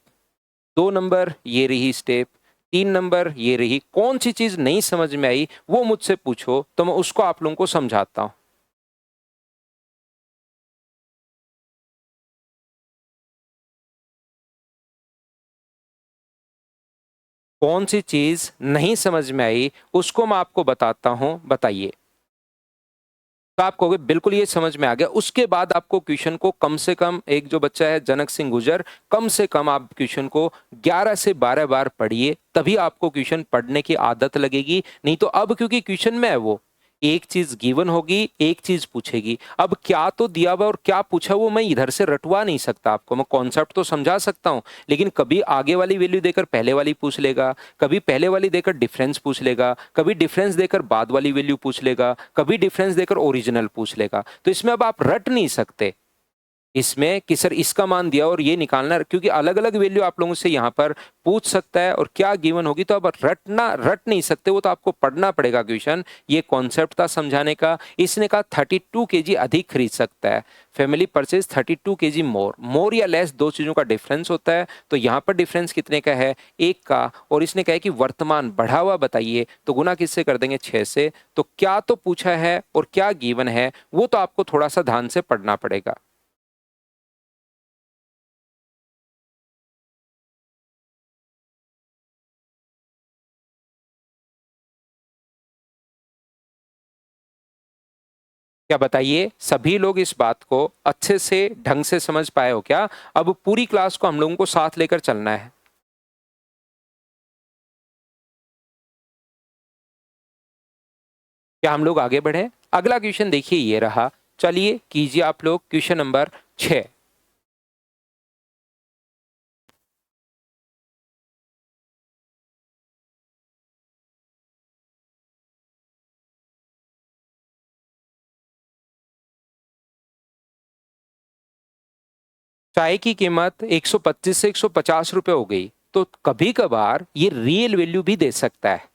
2 नंबर ये रही स्टेप, 3 नंबर ये रही, कौन सी चीज नहीं समझ में आई वो मुझसे पूछो तो मैं उसको आप लोगों को समझाता हूं। कौन सी चीज नहीं समझ में आई उसको मैं आपको बताता हूं, बताइए। तो आप कहोगे बिल्कुल ये समझ में आ गया। उसके बाद आपको क्वेश्चन को कम से कम, एक जो बच्चा है जनक सिंह गुर्जर, कम से कम आप क्वेश्चन को 11 से 12 बार पढ़िए, तभी आपको क्वेश्चन पढ़ने की आदत लगेगी। नहीं तो अब क्योंकि क्वेश्चन में है वो एक चीज गिवन होगी, एक चीज पूछेगी। अब क्या तो दिया हुआ और क्या पूछा वो मैं इधर से रटवा नहीं सकता आपको। मैं कॉन्सेप्ट तो समझा सकता हूं, लेकिन कभी आगे वाली वैल्यू देकर पहले वाली पूछ लेगा, कभी पहले वाली देकर डिफरेंस पूछ लेगा, कभी डिफरेंस देकर बाद वाली वैल्यू पूछ लेगा, कभी डिफरेंस देकर ओरिजिनल पूछ लेगा। तो इसमें अब आप रट नहीं सकते इसमें कि सर इसका मान दिया और ये निकालना, क्योंकि अलग अलग वैल्यू आप लोगों से यहाँ पर पूछ सकता है और क्या गिवन होगी। तो अब रट नहीं सकते, वो तो आपको पढ़ना पड़ेगा क्वेश्चन। ये कॉन्सेप्ट था समझाने का। इसने कहा 32 kg अधिक खरीद सकता है, फैमिली परचेज 32 kg मोर। मोर या लेस दो चीजों का डिफरेंस होता है। तो यहाँ पर डिफरेंस कितने का है, 1 का। और इसने कहा कि वर्तमान बढ़ा हुआ बताइए, तो गुना किससे कर देंगे, 6 से। तो क्या तो पूछा है और क्या गिवन है वो तो आपको थोड़ा सा ध्यान से पढ़ना पड़ेगा। क्या बताइए, सभी लोग इस बात को अच्छे से ढंग से समझ पाए हो क्या? अब पूरी क्लास को हम लोगों को साथ लेकर चलना है। क्या हम लोग आगे बढ़े? अगला क्वेश्चन देखिए ये रहा। चलिए कीजिए आप लोग क्वेश्चन नंबर 6। चाय की कीमत 125 से 150 रुपए हो गई, तो कभी कभार ये रियल वैल्यू भी दे सकता है।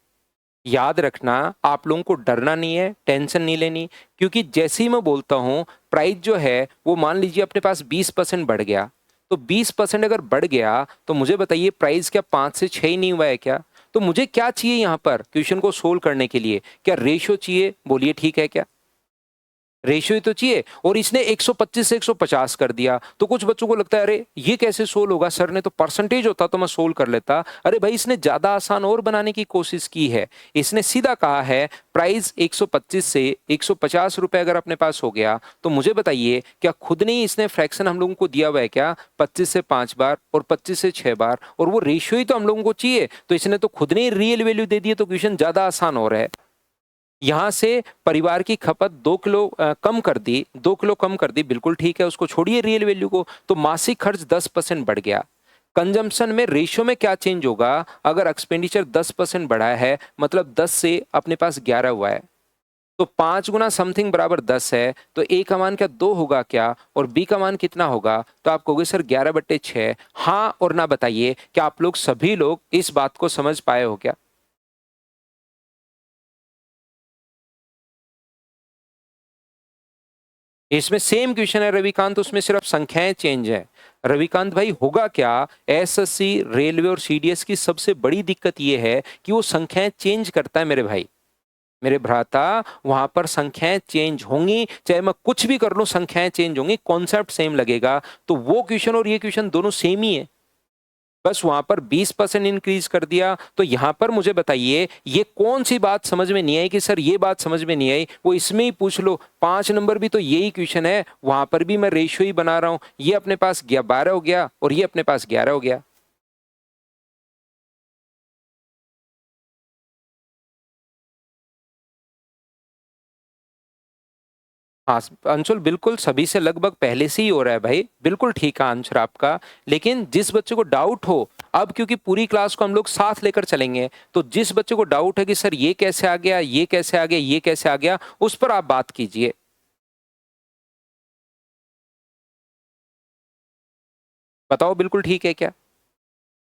याद रखना, आप लोगों को डरना नहीं है, टेंशन नहीं लेनी। क्योंकि जैसे ही मैं बोलता हूं प्राइस जो है वो मान लीजिए अपने पास 20% बढ़ गया, तो 20% अगर बढ़ गया तो मुझे बताइए प्राइस क्या 5 से 6 ही नहीं हुआ है क्या? तो मुझे क्या चाहिए यहाँ पर क्वेश्चन को सोल्व करने के लिए? क्या रेशियो चाहिए? बोलिए ठीक है क्या? रेशियो ही तो चाहिए। और इसने 125 से 150 कर दिया, तो कुछ बच्चों को लगता है अरे ये कैसे सोल्व होगा, सर ने तो परसेंटेज होता तो मैं सोल्व कर लेता। अरे भाई इसने ज्यादा आसान और बनाने की कोशिश की है। इसने सीधा कहा है प्राइस 125 से 150 रुपए अगर अपने पास हो गया, तो मुझे बताइए क्या खुद ने ही इसने फ्रैक्शन हम लोगों को दिया हुआ है क्या, 25 से 5 बार और 25 से 6 बार, और वो रेशियो ही तो हम लोगों को चाहिए। तो इसने तो खुद ने ही रियल वैल्यू दे दी है, तो क्वेश्चन ज्यादा आसान हो रहा है। यहां से परिवार की खपत 2 किलो कम कर दी, 2 किलो कम कर दी, बिल्कुल ठीक है, उसको छोड़िए रियल वैल्यू को। तो मासिक खर्च 10% बढ़ गया। कंजम्पशन में रेशियो में क्या चेंज होगा, अगर एक्सपेंडिचर 10% बढ़ा है मतलब 10 से अपने पास 11 हुआ है, तो 5 गुना समथिंग बराबर 10 है। तो ए का मान क्या 2 होगा क्या, और बी का मान कितना होगा? तो आप कहोगे सर 11/6। हाँ और ना बताइए, क्या आप लोग सभी लोग इस बात को समझ पाए हो क्या? इसमें सेम क्वेश्चन है रविकांत, उसमें सिर्फ संख्याएं चेंज है। रविकांत भाई होगा क्या, एसएससी रेलवे और सीडीएस की सबसे बड़ी दिक्कत यह है कि वो संख्याएं चेंज करता है मेरे भाई, मेरे भ्राता। वहां पर संख्याएं चेंज होंगी, चाहे मैं कुछ भी कर लूं संख्याएं चेंज होंगी, कॉन्सेप्ट सेम लगेगा। तो वो क्वेश्चन और ये क्वेश्चन दोनों सेम ही है, बस वहां पर 20% इंक्रीज कर दिया। तो यहां पर मुझे बताइए ये कौन सी बात समझ में नहीं आई कि सर ये बात समझ में नहीं आई, वो इसमें ही पूछ लो। 5 नंबर भी तो यही क्वेश्चन है, वहां पर भी मैं रेशियो ही बना रहा हूं। ये अपने पास 12 हो गया और ये अपने पास 11 हो गया। हाँ अंशुल, बिल्कुल सभी से लगभग पहले से ही हो रहा है भाई, बिल्कुल ठीक है आंसर आपका। लेकिन जिस बच्चे को डाउट हो, अब क्योंकि पूरी क्लास को हम लोग साथ लेकर चलेंगे, तो जिस बच्चे को डाउट है कि सर ये कैसे आ गया, ये कैसे आ गया, ये कैसे आ गया, उस पर आप बात कीजिए। बताओ बिल्कुल ठीक है क्या?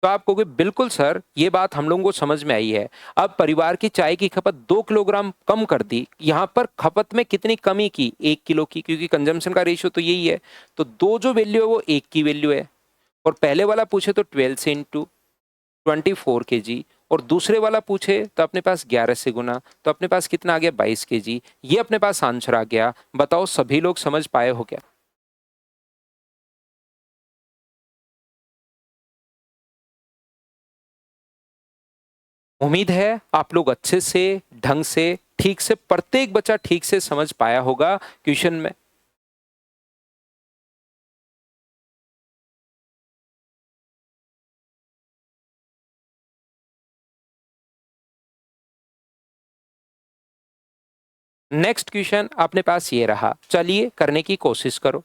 तो आप कहोगे बिल्कुल सर, ये बात हम लोगों को समझ में आई है। अब परिवार की चाय की खपत 2 किलोग्राम कम कर दी, यहां पर खपत में कितनी कमी की? 1 किलो की, क्योंकि कंजम्पशन का रेशियो तो यही है। तो दो जो वैल्यू है वो एक की वैल्यू है। और पहले वाला पूछे तो 12 से इंटू 24 kg, और दूसरे वाला पूछे तो अपने पास 11 से गुना, तो अपने पास कितना आ गया? 22 kg। ये अपने पास आंसर आ गया। बताओ सभी लोग समझ पाए हो क्या? उम्मीद है आप लोग अच्छे से, ढंग से, ठीक से, प्रत्येक बच्चा ठीक से समझ पाया होगा क्वेश्चन में। नेक्स्ट क्वेश्चन अपने पास ये रहा, चलिए करने की कोशिश करो।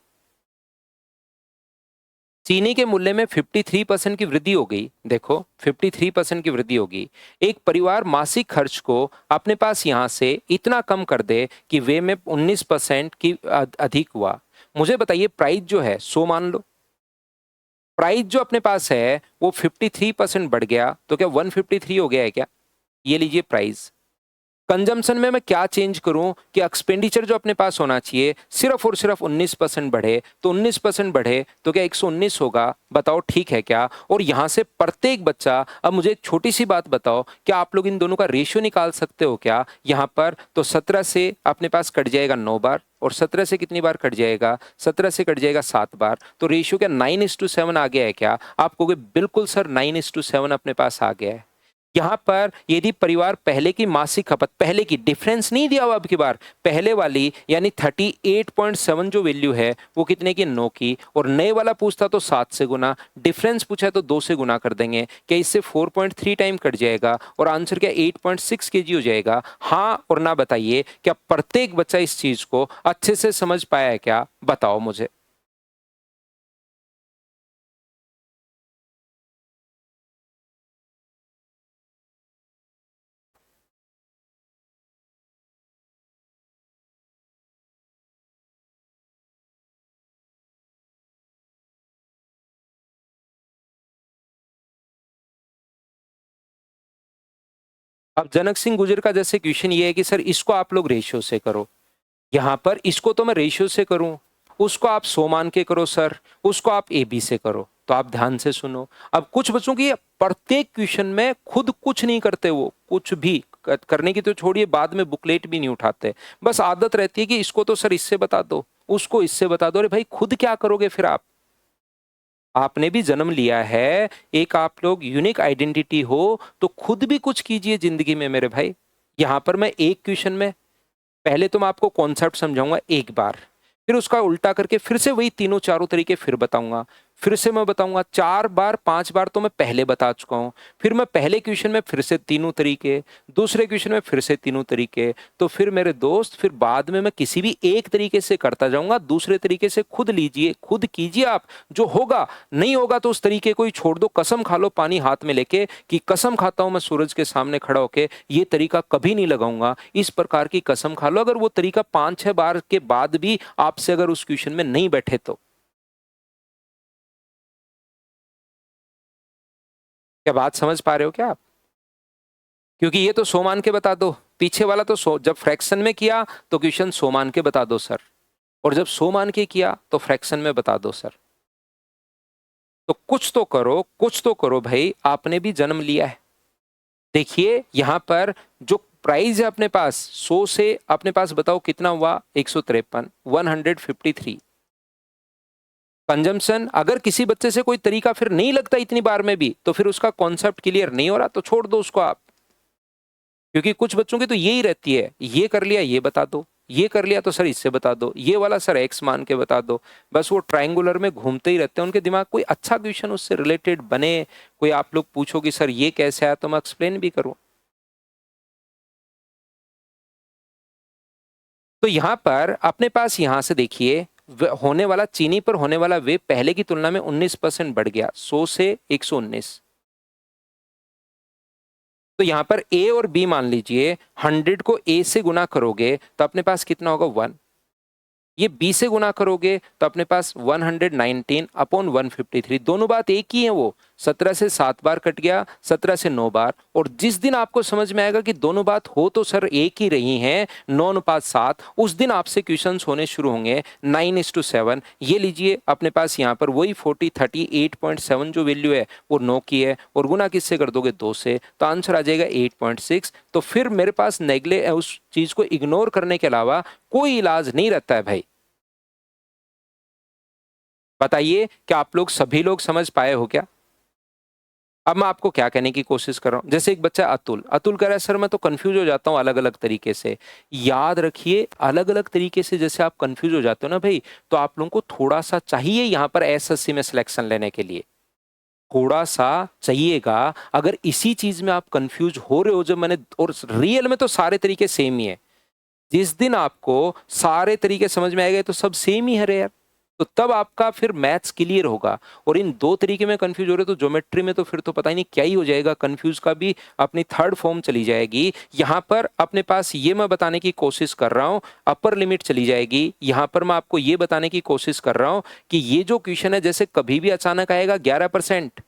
चीनी के मूल्य में 53% की वृद्धि हो गई। देखो 53% की वृद्धि होगी। एक परिवार मासिक खर्च को अपने पास यहां से इतना कम कर दे कि वे में 19% की अधिक हुआ। मुझे बताइए प्राइस जो है 100 मान लो, प्राइस जो अपने पास है वो 53% बढ़ गया, तो क्या 153 हो गया है क्या? ये लीजिए प्राइस। कंजम्पशन में मैं क्या चेंज करूं कि एक्सपेंडिचर जो अपने पास होना चाहिए सिर्फ और सिर्फ 19% बढ़े, तो 19% बढ़े तो क्या 119 होगा? बताओ ठीक है क्या? और यहां से प्रत्येक बच्चा, अब मुझे एक छोटी सी बात बताओ, क्या आप लोग इन दोनों का रेशियो निकाल सकते हो क्या? यहां पर तो 17 से अपने पास कट जाएगा 9 बार, और 17 से कितनी बार कट जाएगा? 17 से कट जाएगा 7 बार। तो रेशियो क्या 9:7 आ गया है क्या? आप कहोगे बिल्कुल सर 9:7 अपने पास आ गया है। यहां पर यदि परिवार पहले की मासिक खपत, पहले की डिफरेंस नहीं दिया हुआ अब की बार, पहले वाली यानी 38.7 जो वैल्यू है वो कितने की? 9 की। और नए वाला पूछता तो 7 से गुना, डिफरेंस पूछा तो 2 से गुना कर देंगे। क्या इससे 4.3 टाइम कट जाएगा और आंसर क्या 8.6 केजी हो जाएगा? हाँ और ना बताइए, क्या प्रत्येक बच्चा इस चीज को अच्छे से समझ पाया है क्या? बताओ मुझे। अब जनक सिंह गुर्जर का जैसे क्वेश्चन ये है कि सर इसको आप लोग रेशियो से करो। यहां पर इसको तो मैं रेशियो से करूं, उसको आप 100 मान के करो सर, उसको आप ए बी से करो। तो आप ध्यान से सुनो। अब कुछ बच्चों की प्रत्येक क्वेश्चन में खुद कुछ नहीं करते, वो कुछ भी करने की तो छोड़िए, बाद में बुकलेट भी नहीं उठाते। बस आदत रहती है कि इसको तो सर इससे बता दो, उसको इससे बता दो। अरे भाई खुद क्या करोगे फिर आप? आपने भी जन्म लिया है, एक आप लोग यूनिक आइडेंटिटी हो, तो खुद भी कुछ कीजिए जिंदगी में मेरे भाई। यहां पर मैं एक क्वेश्चन में पहले तो मैं आपको कॉन्सेप्ट समझाऊंगा एक बार, फिर उसका उल्टा करके फिर से वही तीनों चारों तरीके फिर बताऊंगा, फिर से मैं बताऊंगा 4 बार 5 बार तो मैं पहले बता चुका हूं। फिर मैं पहले क्वेश्चन में फिर से तीनों तरीके, दूसरे क्वेश्चन में फिर से तीनों तरीके। तो फिर मेरे दोस्त फिर बाद में मैं किसी भी एक तरीके से करता जाऊंगा, दूसरे तरीके से खुद लीजिए, खुद कीजिए आप। जो होगा, नहीं होगा तो उस तरीके को ही छोड़ दो। कसम खा लो पानी हाथ में लेके कि कसम खाता हूं मैं सूरज के सामने खड़ा होके, ये तरीका कभी नहीं लगाऊंगा। इस प्रकार की कसम खा लो, अगर वो तरीका 5-6 बार के बाद भी आपसे अगर उस क्वेश्चन में नहीं बैठे तो। क्या बात समझ पा रहे हो क्या आप? क्योंकि ये तो 100 मान के बता दो, पीछे वाला तो 100, जब फ्रैक्शन में किया तो क्वेश्चन 100 मान के बता दो सर, और जब 100 मान के किया तो फ्रैक्शन में बता दो सर। तो कुछ तो करो, कुछ तो करो भाई, आपने भी जन्म लिया है। देखिए यहां पर जो प्राइस है अपने पास 100 से अपने पास बताओ कितना हुआ? 153, 153। कंजम्पशन, अगर किसी बच्चे से कोई तरीका फिर नहीं लगता इतनी बार में भी, तो फिर उसका कॉन्सेप्ट क्लियर नहीं हो रहा तो छोड़ दो उसको आप। क्योंकि कुछ बच्चों की तो यही रहती है, ये कर लिया ये बता दो, ये कर लिया तो सर इससे बता दो, ये वाला सर एक्स मान के बता दो। बस वो ट्रायंगुलर में घूमते ही रहते हैं, उनके दिमाग कोई अच्छा क्वेश्चन उससे रिलेटेड बने, कोई आप लोग पूछो कि सर ये कैसे आया तो मैं एक्सप्लेन भी करूं। तो यहां पर अपने पास यहां से देखिए होने वाला चीनी पर होने वाला वेव पहले की तुलना में 19% बढ़ गया, 100 से 119। तो यहां पर ए और बी मान लीजिए, 100 को ए से गुना करोगे तो अपने पास कितना होगा 1, ये बी से गुना करोगे तो अपने पास 119 अपॉन 153, दोनों बात एक ही है। वो 17 से 7 बार कट गया, 17 से 9 बार। और जिस दिन आपको समझ में आएगा कि दोनों बात हो तो सर एक ही रही हैं, 9:7, उस दिन आपसे क्वेश्चंस होने शुरू होंगे 9:7। ये लीजिए अपने पास यहाँ पर वही 38.7 जो वैल्यू है वो 9 की है, और गुना किससे कर दोगे 2 से, तो आंसर आ जाएगा 8.6। तो फिर मेरे पास नेगले उस चीज को इग्नोर करने के अलावा कोई इलाज नहीं रहता है भाई। बताइए क्या आप लोग सभी लोग समझ पाए हो क्या? अब मैं आपको क्या कहने की कोशिश कर रहा हूं, जैसे एक बच्चा अतुल अतुल कह रहा है सर मैं तो कंफ्यूज हो जाता हूं अलग अलग तरीके से। याद रखिए अलग अलग तरीके से जैसे आप कंफ्यूज हो जाते हो ना भाई, तो आप लोगों को थोड़ा सा चाहिए यहां पर एसएससी में सिलेक्शन लेने के लिए, थोड़ा सा चाहिएगा। अगर इसी चीज में आप कंफ्यूज हो रहे हो, जब मैंने, और रियल में तो सारे तरीके सेम ही है, जिस दिन आपको सारे तरीके समझ में आएंगे तो सब सेम ही है रे यार, तो तब आपका फिर मैथ्स क्लियर होगा। और इन दो तरीके में कंफ्यूज हो रहे तो ज्योमेट्री में तो फिर तो पता ही नहीं क्या ही हो जाएगा, कंफ्यूज का भी अपनी थर्ड फॉर्म चली जाएगी। यहां पर अपने पास ये मैं बताने की कोशिश कर रहा हूं, अपर लिमिट चली जाएगी। यहां पर मैं आपको ये बताने की कोशिश कर रहा हूं कि ये जो क्वेश्चन है जैसे कभी भी अचानक आएगा 11%,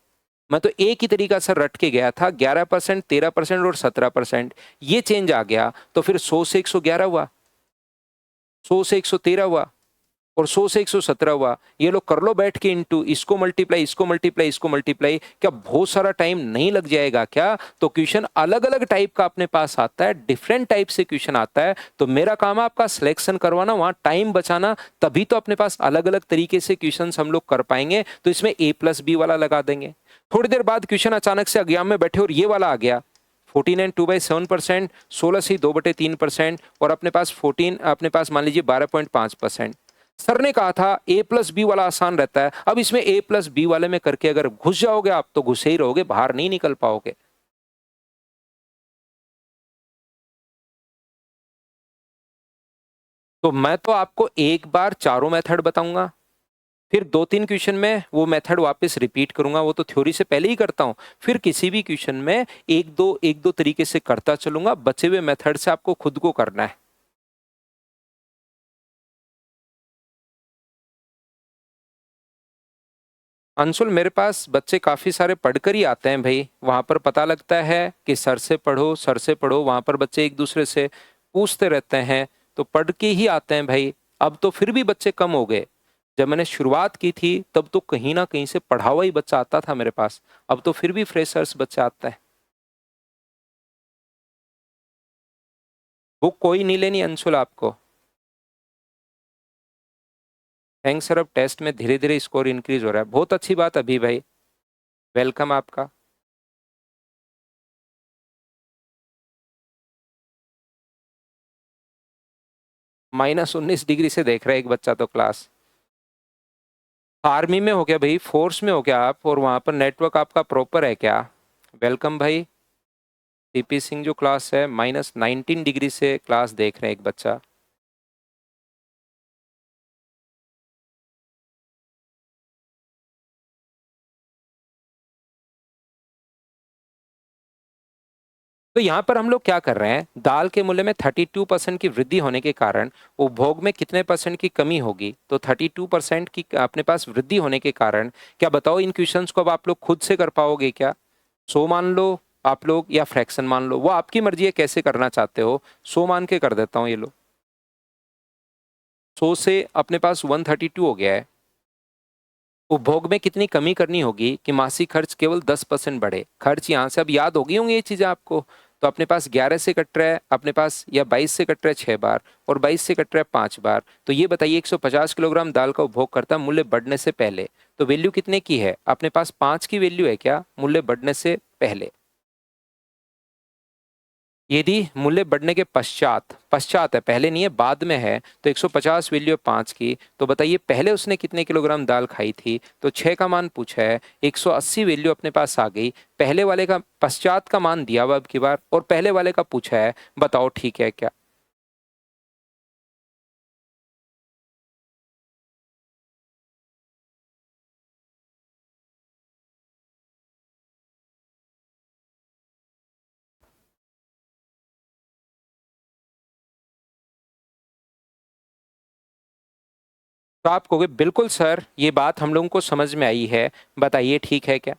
मैं तो एक ही तरीका से रट के गया था, 11%, 13% और 17%, ये चेंज आ गया तो फिर 100 से 111 हुआ, 100 से 113 हुआ, और 100 से 117 हुआ। ये लोग कर लो बैठ के इनटू, इसको मल्टीप्लाई, इसको मल्टीप्लाई, इसको मल्टीप्लाई, क्या बहुत सारा टाइम नहीं लग जाएगा क्या? तो क्वेश्चन अलग अलग टाइप का अपने पास आता है, डिफरेंट टाइप से क्वेश्चन आता है, तो मेरा काम है आपका सिलेक्शन करवाना, वहां टाइम बचाना, तभी तो अपने पास अलग अलग तरीके से क्वेश्चन हम लोग कर पाएंगे। तो इसमें A+B वाला लगा देंगे, थोड़ी देर बाद क्वेश्चन अचानक से एग्जाम में बैठे और ये वाला आ गया, 14 एंड 2/7%, 16 से 2/3%, और अपने पास 14, अपने पास मान लीजिए 12.5%। सर ने कहा था A+B वाला आसान रहता है, अब इसमें A+B वाले में करके अगर घुस जाओगे आप तो घुसे ही रहोगे, बाहर नहीं निकल पाओगे। तो मैं तो आपको एक बार चारों मेथड बताऊंगा, फिर 2-3 क्वेश्चन में वो मेथड वापस रिपीट करूंगा, वो तो थ्योरी से पहले ही करता हूं। फिर किसी भी क्वेश्चन में एक दो तरीके से करता चलूंगा, बचे हुए मेथड से आपको खुद को करना है। अंशुल मेरे पास बच्चे काफी सारे पढ़कर ही आते हैं भाई, वहां पर पता लगता है कि सर से पढ़ो सर से पढ़ो, वहां पर बच्चे एक दूसरे से पूछते रहते हैं, तो पढ़ के ही आते हैं भाई। अब तो फिर भी बच्चे कम हो गए, जब मैंने शुरुआत की थी तब तो कहीं ना कहीं से पढ़ा हुआ ही बच्चा आता था मेरे पास, अब तो फिर भी फ्रेशर्स बच्चा आता है। बुक कोई नहीं लेनी अंशुल आपको। थैंक्स सर, अब टेस्ट में धीरे धीरे स्कोर इंक्रीज हो रहा है, बहुत अच्छी बात अभी भाई, वेलकम आपका। -19 डिग्री से देख रहा है एक बच्चा तो क्लास। आर्मी में हो क्या भाई, फोर्स में हो क्या आप, और वहां पर नेटवर्क आपका प्रॉपर है क्या? वेलकम भाई। सीपी सिंह जो क्लास है -19 डिग्री से क्लास देख रहे हैं एक बच्चा। तो यहाँ पर हम लोग क्या कर रहे हैं, दाल के मूल्य में 32% की वृद्धि होने के कारण उपभोग में कितने परसेंट की कमी होगी, तो 32% की अपने पास वृद्धि होने के कारण, क्या बताओ इन क्वेश्चंस को अब आप लोग खुद से कर पाओगे क्या? 100 मान लो आप लोग, या फ्रैक्शन मान लो, वो आपकी मर्जी है कैसे करना चाहते हो। 100 मान के कर देता हूँ, ये लो 100 से अपने पास 132 हो गया है। उपभोग में कितनी कमी करनी होगी कि मासिक खर्च केवल 10% बढ़े, खर्च यहाँ से अब याद होगी होंगी ये चीजें आपको। तो अपने पास 11 से कट रहा है अपने पास, या 22 से कट रहा है 6 बार, और 22 से कट रहा है 5 बार। तो ये बताइए 150 किलोग्राम दाल का उपभोग करता मूल्य बढ़ने से पहले, तो वैल्यू कितने की है? अपने पास 5 की वैल्यू है क्या मूल्य बढ़ने से पहले? यदि मूल्य बढ़ने के पश्चात, पश्चात है पहले नहीं है बाद में है, तो 150 वैल्यू है 5 की, तो बताइए पहले उसने कितने किलोग्राम दाल खाई थी? तो 6 का मान पूछा है, 180 वैल्यू अपने पास आ गई। पहले वाले का पश्चात का मान दिया हुआ अब की बार, और पहले वाले का पूछा है, बताओ ठीक है क्या? तो आप कहोगे बिल्कुल सर, ये बात हम लोगों को समझ में आई है, बताइए ठीक है क्या?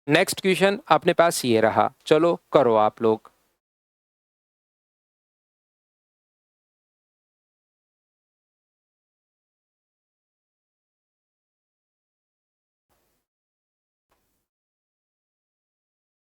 नेक्स्ट क्वेश्चन अपने पास ये रहा, चलो करो आप लोग।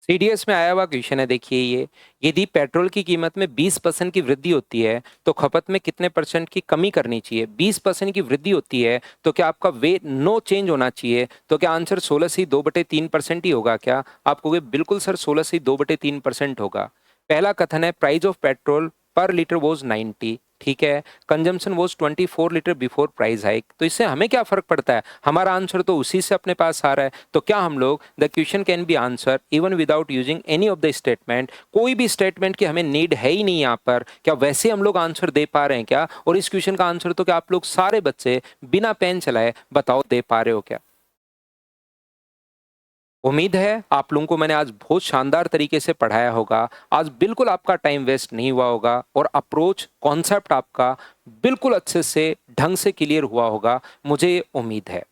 सीडीएस में आया हुआ क्वेश्चन है, देखिए ये, यदि पेट्रोल की कीमत में 20% की वृद्धि होती है तो खपत में कितने परसेंट की कमी करनी चाहिए? 20% की वृद्धि होती है तो क्या आपका वे नो चेंज होना चाहिए? तो क्या आंसर 16 से 2/3% ही होगा क्या? आप कहोगे बिल्कुल सर 16 से 2/3% होगा। पहला कथन है प्राइस ऑफ पेट्रोल पर लीटर वॉज 90, ठीक है, consumption was 24 litre before price hike. तो इससे हमें क्या फर्क पड़ता है, हमारा आंसर तो उसी से अपने पास आ रहा है। तो क्या हम लोग the question can be answer even without using any of the statement, कोई भी स्टेटमेंट की हमें नीड है ही नहीं यहाँ पर, क्या वैसे हम लोग आंसर दे पा रहे हैं क्या? और इस क्वेश्चन का आंसर तो क्या आप लोग सारे बच्चे बिना पेन चलाए बताओ दे पा रहे हो क्या? उम्मीद है आप लोगों को मैंने आज बहुत शानदार तरीके से पढ़ाया होगा, आज बिल्कुल आपका टाइम वेस्ट नहीं हुआ होगा, और अप्रोच कॉन्सेप्ट आपका बिल्कुल अच्छे से ढंग से क्लियर हुआ होगा, मुझे ये उम्मीद है।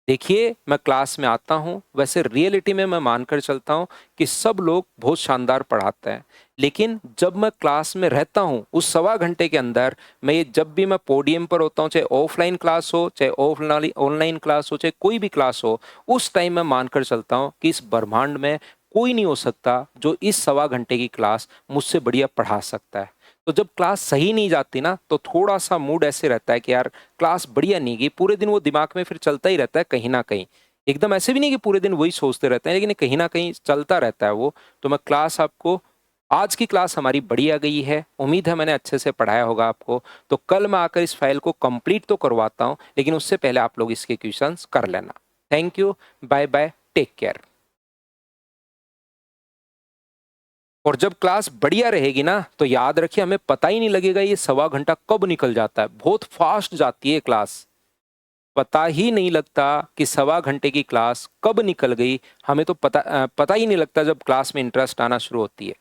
देखिए मैं क्लास में आता हूँ, वैसे रियलिटी में मैं मानकर चलता हूँ कि सब लोग बहुत शानदार पढ़ाते हैं, लेकिन जब मैं क्लास में रहता हूँ उस सवा घंटे के अंदर, मैं ये जब भी मैं पोडियम पर होता हूँ, चाहे ऑफलाइन क्लास हो चाहे ऑफलाइन ऑनलाइन क्लास हो चाहे कोई भी क्लास हो, उस टाइम मैं मानकर चलता हूँ कि इस ब्रह्मांड में कोई नहीं हो सकता जो इस सवा घंटे की क्लास मुझसे बढ़िया पढ़ा सकता है। तो जब क्लास सही नहीं जाती ना, तो थोड़ा सा मूड ऐसे रहता है कि यार क्लास बढ़िया नहीं गई, पूरे दिन वो दिमाग में फिर चलता ही रहता है कहीं ना कहीं। एकदम ऐसे भी नहीं कि पूरे दिन वही सोचते रहते हैं, लेकिन कहीं ना कहीं चलता रहता है वो। तो मैं क्लास आपको, आज की क्लास हमारी बढ़िया गई है, उम्मीद है मैंने अच्छे से पढ़ाया होगा आपको। तो कल मैं आकर इस फाइल को कंप्लीट तो करवाता हूँ, लेकिन उससे पहले आप लोग इसके क्वेश्चंस कर लेना। Thank you, bye bye, take care. और जब क्लास बढ़िया रहेगी ना, तो याद रखिए हमें पता ही नहीं लगेगा ये सवा घंटा कब निकल जाता है, बहुत फास्ट जाती है क्लास, पता ही नहीं लगता कि सवा घंटे की क्लास कब निकल गई। हमें तो पता ही नहीं लगता जब क्लास में इंटरेस्ट आना शुरू होती है।